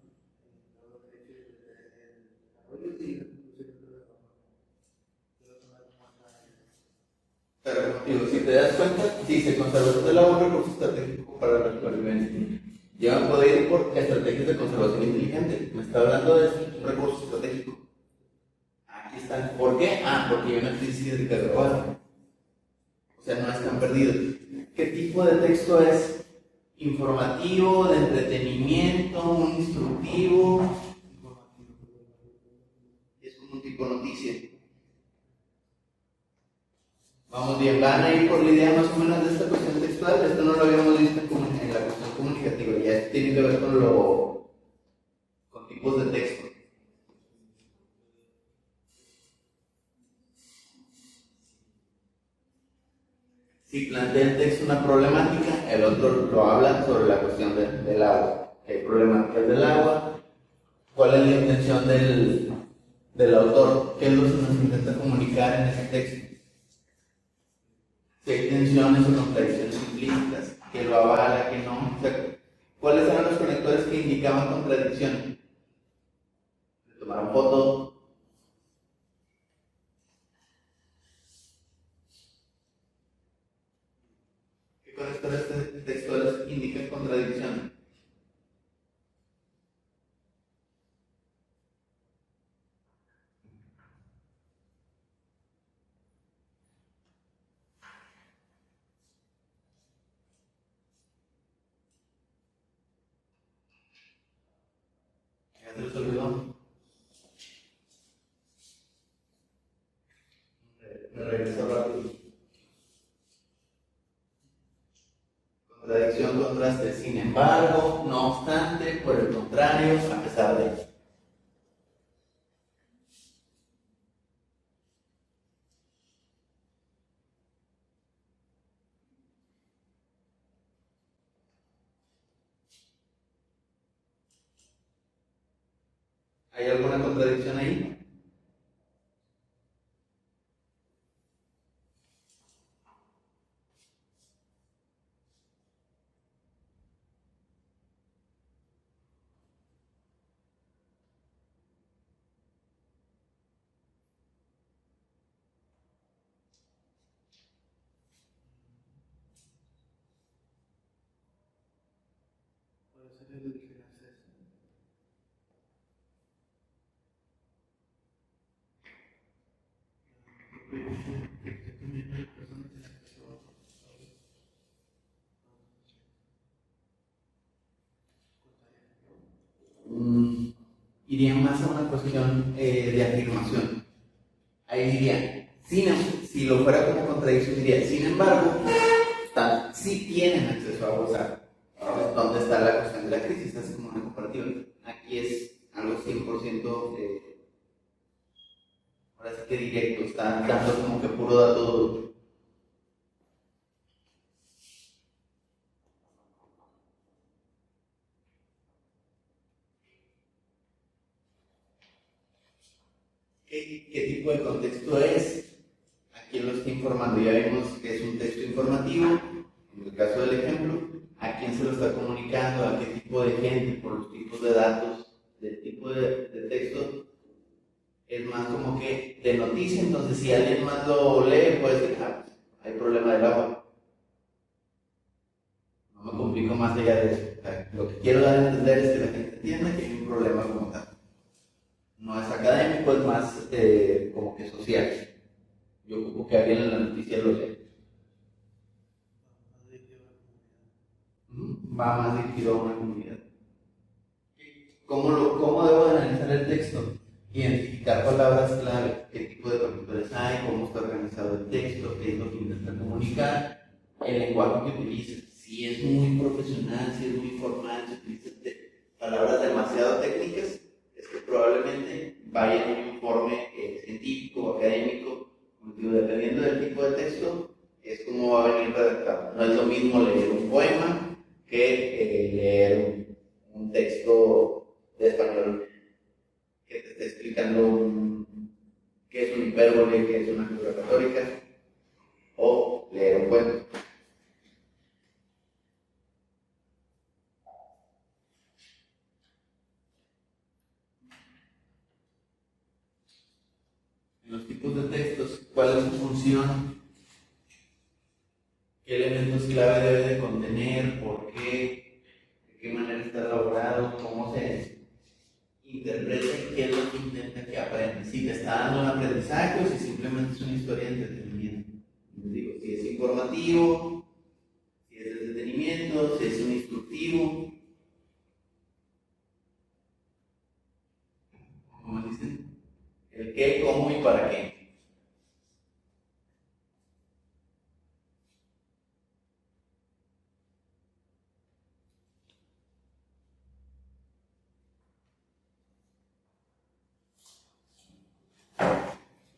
los derechos del desarrollo y la conclusión de la Pero, digo, si te das cuenta, dice conservación del agua, un recurso estratégico para la supervivencia. Yo me puedo ir por estrategias de conservación inteligente. Me está hablando de un recurso estratégico. Aquí están. ¿Por qué? Porque hay una crisis hídrica global. O sea, no están perdidos. ¿Qué tipo de texto es? Informativo, de entretenimiento, un instructivo. Es como un tipo noticia. Vamos bien, van a ir por la idea más o menos de esta cuestión textual. Esto no lo habíamos visto en la cuestión comunicativa, ya tiene que ver con tipos de texto. Si plantea el texto una problemática, el otro lo habla sobre la cuestión del agua. Hay problemáticas del agua, cuál es la intención del autor, qué es lo que nos intenta comunicar en ese texto. Si hay tensiones o contradicciones implícitas, que lo avala, que no. O sea, ¿cuáles eran los conectores que indicaban contradicción? Le tomaron foto, conectores textuales indican contradicción? ¿Ya se les olvidó? Me regreso rápido. Contradicción, contraste, sin embargo, no obstante, por el contrario, a pesar de. ¿Hay alguna contradicción ahí? Puede ser el acceso. Iría más a una cuestión de afirmación. Ahí diría, si lo fuera como contradicción, diría, sin embargo, sí tienen acceso a gozar. Entonces, ¿dónde está la cuestión de la crisis? Es como una comparativa. Aquí es algo 100%, ahora sí que directo, está dando como que puro dato duro. ¿Qué tipo de contexto es? ¿A quién lo está informando? Ya vimos que es un texto informativo, en el caso del ejemplo. ¿A quién se lo está comunicando? ¿A qué tipo de gente? Por los tipos de datos, del tipo de texto. Es más como que de noticia, entonces si alguien más lo lee, puede decir, pues, hay problema del agua. No me complico más allá de eso. O sea, lo que quiero dar a entender es que la gente entienda que hay un problema como tal. No es académico, es más como que social. Yo ocupo que alguien en la noticia lo lea. Va más dirigido a una comunidad. ¿Cómo debo de analizar el texto? Identificar palabras clave, qué tipo de conectores hay, cómo está organizado el texto, qué es lo que intenta comunicar, el lenguaje que utiliza. Si es muy profesional, si es muy formal, si utiliza palabras demasiado técnicas, es que probablemente vaya en un informe científico o académico. Digo, dependiendo del tipo de texto, es como va a venir redactado. No es lo mismo leer un poema que leer un texto de español que te esté explicando qué es un hipérbole, qué es una figura retórica, o leer un cuento. En los tipos de textos, ¿cuál es su función? ¿Qué elementos clave debe de contener? ¿Por qué? ¿De qué manera está elaborado? ¿Cómo se interpreta? ¿Qué es lo que intenta que aprenda? Si te está dando un aprendizaje o si simplemente es una historia de entretenimiento. Digo, si es informativo, si es de entretenimiento, si es un instructivo. ¿Cómo dicen? El qué, cómo y para qué.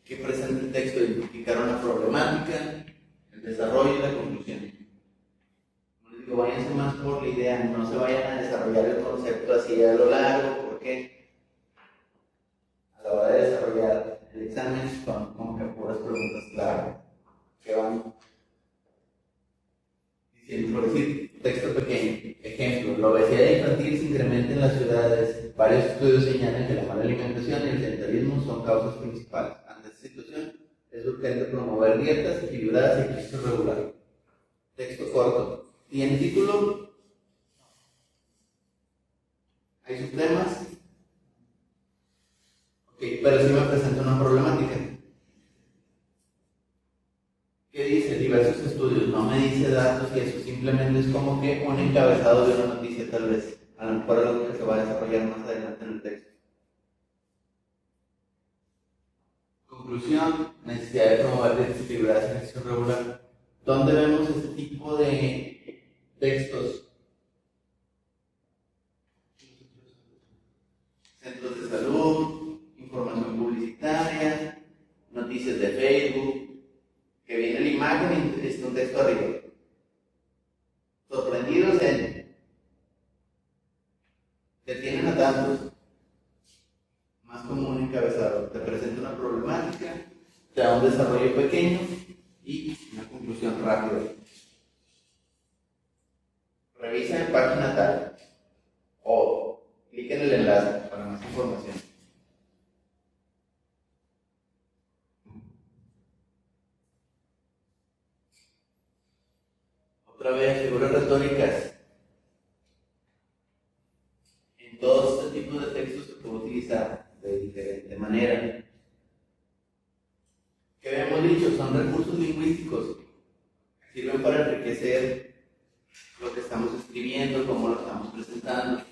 Que presenta el texto, identificar una problemática, el desarrollo y la conclusión. Como les digo, váyanse más por la idea, no se vayan a desarrollar el concepto así a lo largo, porque a la hora de desarrollar el examen son como que puras preguntas clave que van diciendo, por decir, texto pequeño. Ejemplo, la obesidad infantil se incrementa en las ciudades. Varios estudios señalan que la mala alimentación y el sedentarismo son causas principales. Ante esta situación, es urgente promover dietas equilibradas y ejercicio regular. Texto corto. ¿Tiene título? ¿Hay subtemas? Ok, pero sí me presenta una problemática. ¿Qué dice? Diversos estudios. No me dice datos y eso simplemente es como que un encabezado de una noticia tal vez. A lo mejor algo que se va a desarrollar más adelante en el texto. Conclusión, necesidad de promover figura de selección regular. ¿Dónde vemos este tipo de textos? Centros de salud, información publicitaria, noticias de Facebook, que viene la imagen y está un texto arriba. Sorprendidos en detienen a tantos. Más como un encabezado, te presenta una problemática, te da un desarrollo pequeño y una conclusión rápida. Revisa en página tal o clic en el enlace para más información. Otra vez, figuras retóricas. En todos este tipo de textos se puede utilizar de diferente manera. ¿Qué habíamos dicho? Son recursos lingüísticos. Sirven para enriquecer lo que estamos escribiendo, cómo lo estamos presentando.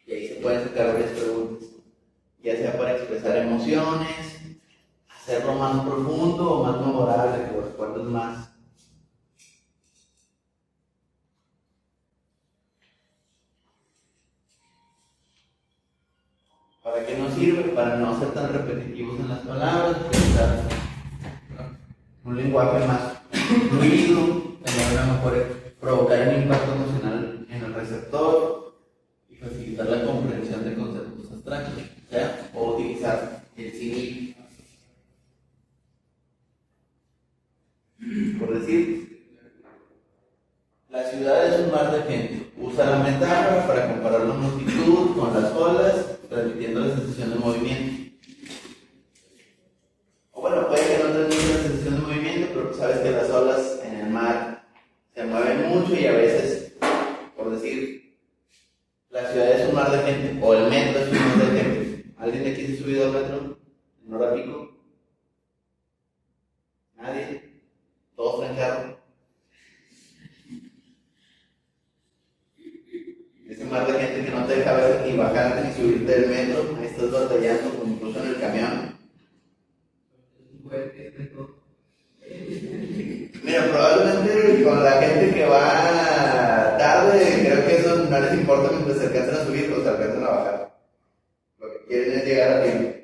Y ahí se pueden sacar varias preguntas. Ya sea para expresar emociones, hacerlo más profundo o más memorable, que lo recuerdes más. ¿Para qué nos sirve? Para no ser tan repetitivos en las palabras, utilizar un lenguaje más fluido, tener una mejor, provocar un impacto emocional en el receptor y facilitar la comprensión de conceptos abstractos, o utilizar el símil. Por decir, la ciudad es un mar de gente. Usa la metáfora para comparar la multitud con las olas, transmitiendo la sensación de movimiento. O bueno, puede que no transmita la sensación de movimiento, pero sabes que las olas en el mar se mueven mucho y a veces, por decir, la ciudad es un mar de gente, o el metro es un mar de gente. ¿Alguien de aquí se ha subido al metro en hora pico? ¿Nadie? ¿Todos en carro? Ese mar de gente que no te deja ver ni bajarte ni subirte del metro, ahí estás batallando, como incluso en el camión. Mira, probablemente con la gente que va tarde, creo que eso no les importa mientras se alcancen a subir o se alcancen a bajar. Lo que quieren es llegar a tiempo.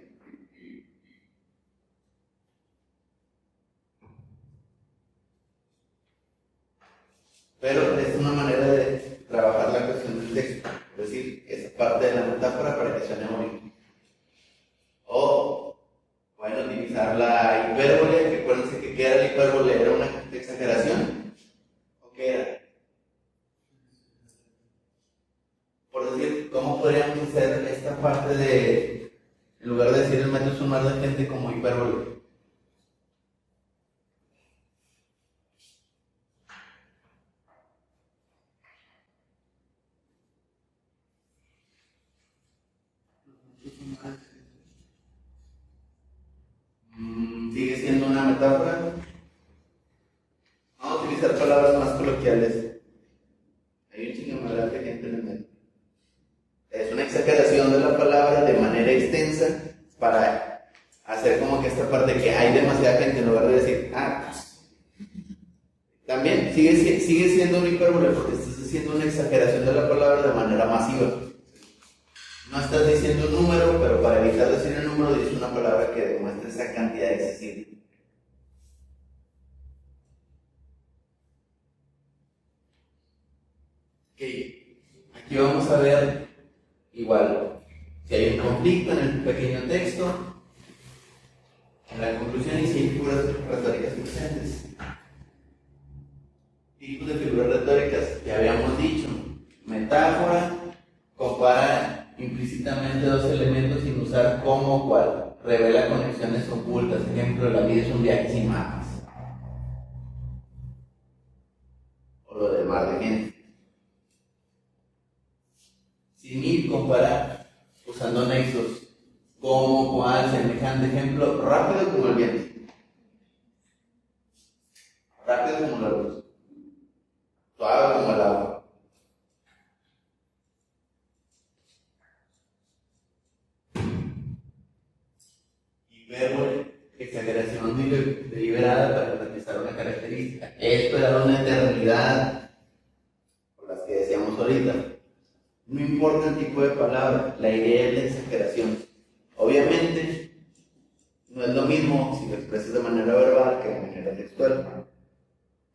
Pero es una manera de trabajar la cuestión del texto, es decir, esa parte de la metáfora para que suene bonito. O, bueno, utilizar la hipérbole, que acuérdense que ¿qué era la hipérbole? ¿Era una exageración? ¿O qué era? Por decir, ¿cómo podríamos hacer esta parte de, en lugar de decir el metro es un mar de gente, como hipérbole? ¿Sigue siendo una metáfora? Vamos a utilizar palabras más coloquiales. Hay un chingamadral de gente en el medio. Es una exageración de la palabra de manera extensa para hacer como que esta parte que hay demasiada gente, en lugar de decir, pues. También sigue siendo una hipérbole porque estás haciendo una exageración de la palabra de manera masiva. No estás diciendo un número, pero para evitar decir el número dices una palabra que demuestre esa cantidad excesiva. Ok, aquí vamos a ver igual si hay un conflicto en el pequeño texto, en la conclusión y si hay figuras retóricas presentes. Tipos de figuras retóricas, ya habíamos dicho, metáfora, compara implícitamente dos elementos sin usar como o cual, revela conexiones ocultas, ejemplo, la vida es un viaje sin mapas. sin ir comparar, usando nexos, como, cual, semejante, ejemplo, rápido como el viento, rápido como la luz, suave como el agua. Hipérbole, exageración deliberada para enfatizar una característica. Esto era una eternidad, por las que decíamos ahorita. No importa el tipo de palabra, la idea es la exageración. Obviamente, no es lo mismo si lo expresas de manera verbal que de manera textual.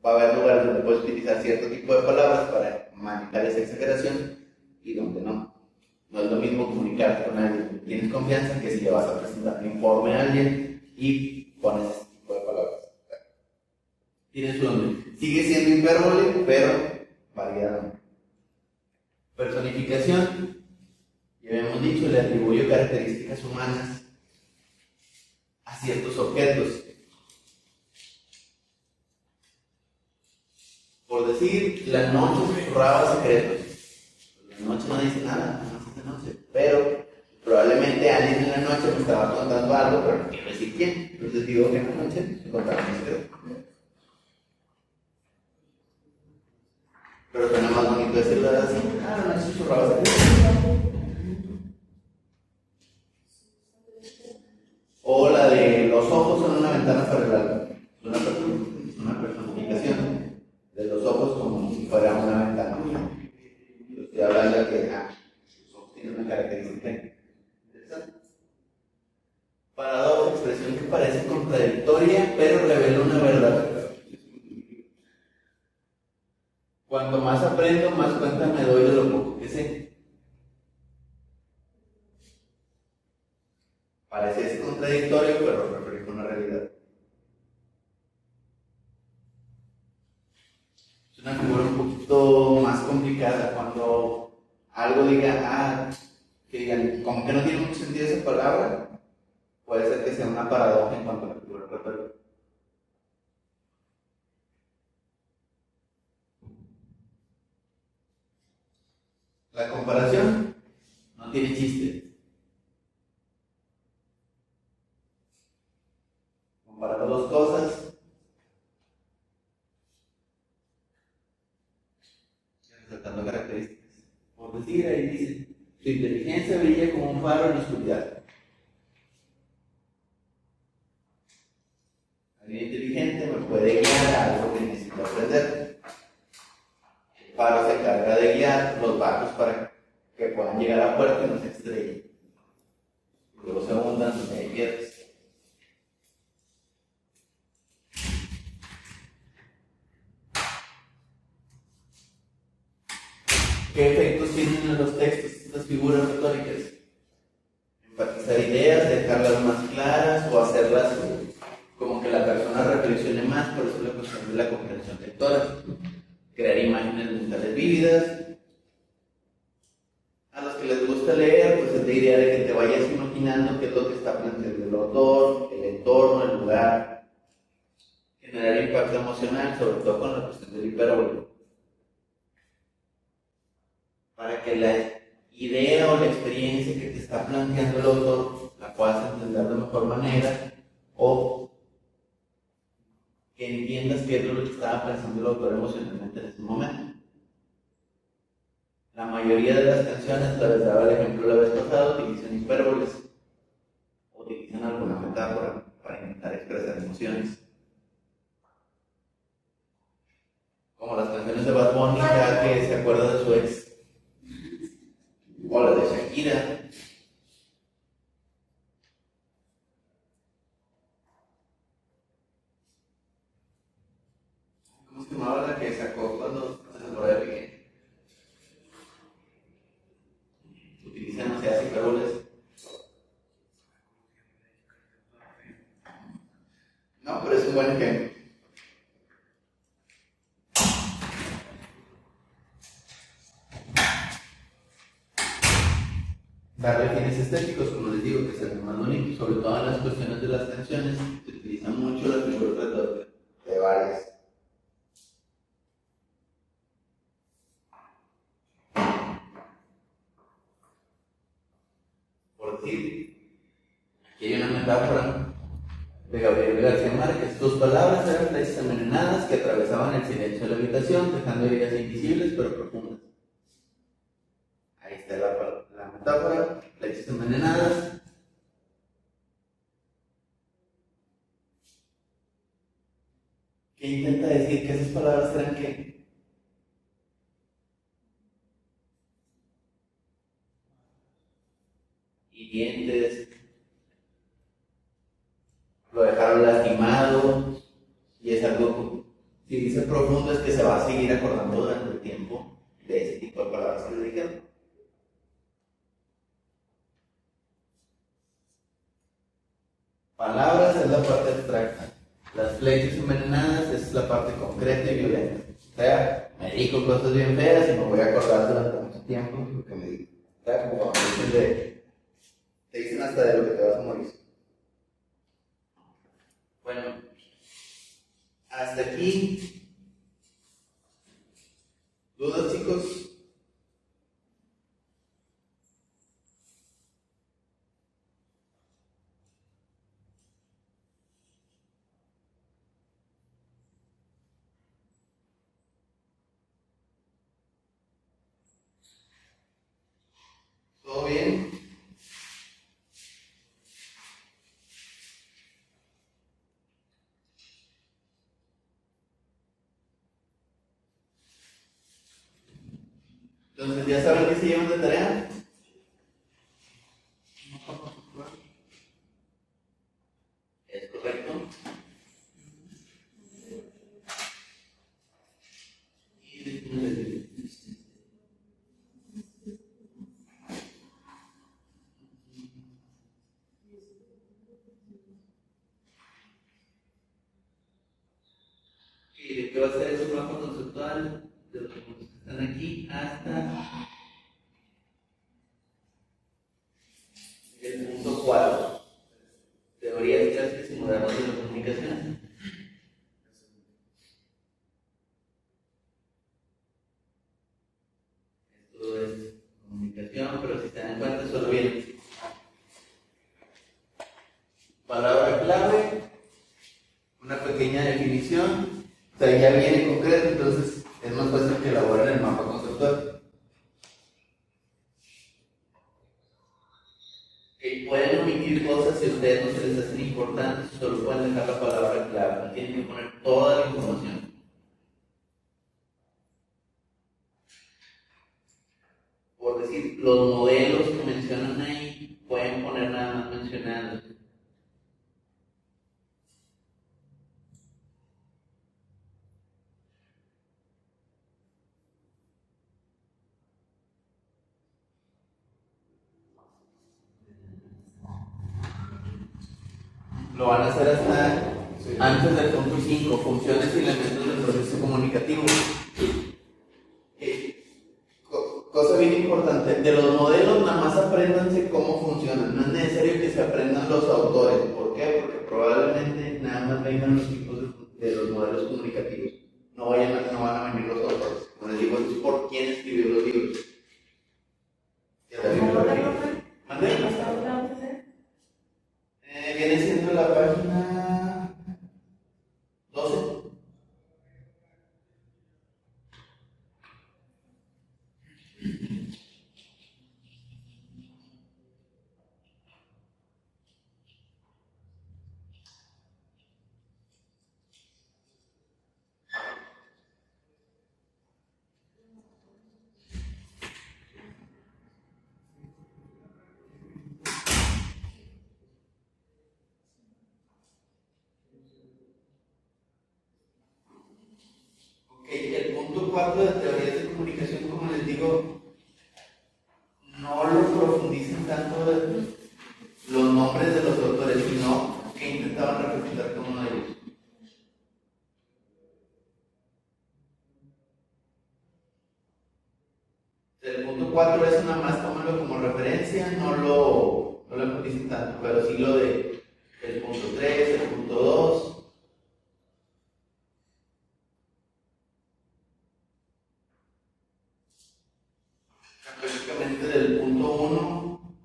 Va a haber lugares donde puedes utilizar cierto tipo de palabras para manejar esa exageración y donde no. No es lo mismo comunicarte con alguien que tienes confianza que si le vas a presentar un informe a alguien y pones ese tipo de palabras. Tiene su nombre. Sigue siendo hipérbole, pero variado. Personificación. Ya habíamos dicho, le atribuye características humanas a ciertos objetos. Por decir, la noche susurraba secretos. La noche no dice nada, no dice noche. Pero probablemente alguien en la noche me estaba contando algo, pero no quiero decir quién. Entonces digo que en la noche me contaba un secreto. Pero suena más bonito decirlo así. La noche susurraba secretos. O la de los ojos son una ventana para el alma. Es una personificación de los ojos como si fuera una ventana. Yo estoy hablando de que los ojos tienen una característica interesante. Paradoja, expresión que parece contradictoria, pero revela una verdad. Cuanto más aprendo, más cuenta me doy de lo poco que sé. Parece contradictorio, pero refleja una realidad. Es una figura un poquito más complicada cuando algo diga, que digan, como que no tiene mucho sentido esa palabra, puede ser que sea una paradoja en cuanto a la figura retórica. La comparación no tiene chiste. Comparar dos cosas, resaltando características. Por decir, ahí dice, su inteligencia brilla como un faro en la oscuridad. Alguien inteligente me puede guiar a algo que necesito aprender. El faro se encarga de guiar los barcos para que puedan llegar a puerto y no se estrellen. Luego se hundan donde hay piedras. ¿Qué efectos tienen en los textos estas figuras retóricas? Enfatizar ideas, dejarlas más claras o hacerlas como que la persona reflexione más, por eso la cuestión de la comprensión lectora. Crear imágenes mentales vívidas. A los que les gusta leer, pues es la idea de que te vayas imaginando qué es lo que está planteando el autor, el entorno, el lugar. Generar impacto emocional, sobre todo con la cuestión del hipérbole. Para que la idea o la experiencia que te está planteando el autor la puedas entender de mejor manera o que entiendas qué es lo que estaba pensando el autor emocionalmente en ese momento. La mayoría de las canciones, les daba el ejemplo la vez pasada, utilizan hipérboles, utilizan alguna metáfora para intentar expresar emociones. Como las canciones de Bad Bunny, cada que se acuerda de su ex. O la de Shakira. ¿Cómo se llamaba la que sacó cuando se enamoró de Piqué? Utilizan demasiadas hipérboles. No, pero es un buen ejemplo. Darle fines estéticos, como les digo, que se más bonito, sobre todo en las cuestiones de las canciones, se utiliza mucho la figura retórica de varias. Por decir, aquí hay una metáfora de Gabriel García Márquez. Tus palabras eran flechas envenenadas que atravesaban el silencio de la habitación, dejando heridas invisibles pero profundas. Ahí está la metáfora, flechas envenenadas. ¿Qué intenta decir? Que esas palabras eran qué? Hirientes, lo dejaron lastimado, y es algo, si dice profundo, es que se va a seguir acordando durante el tiempo de ese tipo de palabras que le dijeron. Palabras es la parte abstracta, las flechas envenenadas es la parte concreta y violenta. O sea, me dijo cosas bien feas y me voy a acordar durante mucho tiempo de lo que me dijo. O sea, como cuando te dicen hasta de lo que te vas a morir. Bueno, hasta aquí. ¿Dudas, chicos? ¿Todo bien? Entonces, ¿ya saben qué se llevan de tarea? ¿Es correcto? ¿Y de qué va a ser ese mapa conceptual de los puntos que están aquí hasta el punto 4? Teorías clásicas y modernas de la comunicación. Esto es comunicación, pero si se dan cuenta, solo viene palabra clave, una pequeña definición, o sea, ya viene concreto, entonces es más fácil que elaboren el mapa conceptual. Pueden omitir cosas si a ustedes no se les hacen importantes, solo pueden dejar la palabra clave, no tienen que poner toda la información. Por decir, los modelos que mencionan ahí, pueden poner nada más mencionados. Lo van a hacer hasta antes del punto 5, funciones y elementos del proceso comunicativo. Cosa bien importante, de los modelos nada más apréndanse cómo funcionan, no es necesario que se aprendan los autores. ¿Por qué? Porque probablemente nada más vengan los tipos de los modelos comunicativos, no van a venir los autores. Como les digo, es por quién escribió los libros. ¿Mande? Viene siendo la página 12. El punto 4 de teorías de comunicación, como les digo, no lo profundicen tanto los nombres de los autores, sino que intentaban representar cada uno de ellos. El punto 4 es nada más, tómalo como referencia, no lo enfoticen tanto, pero sí lo de el punto 3, el punto 2. Específicamente del punto 1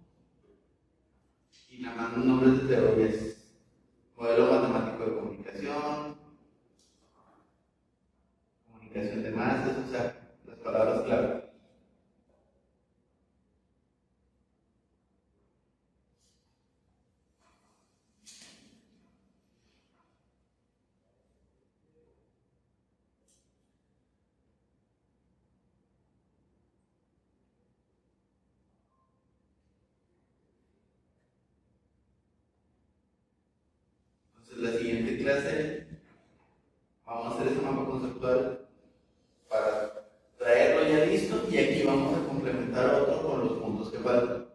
clase vamos a hacer ese mapa conceptual para traerlo ya listo y aquí vamos a complementar otro con los puntos que faltan.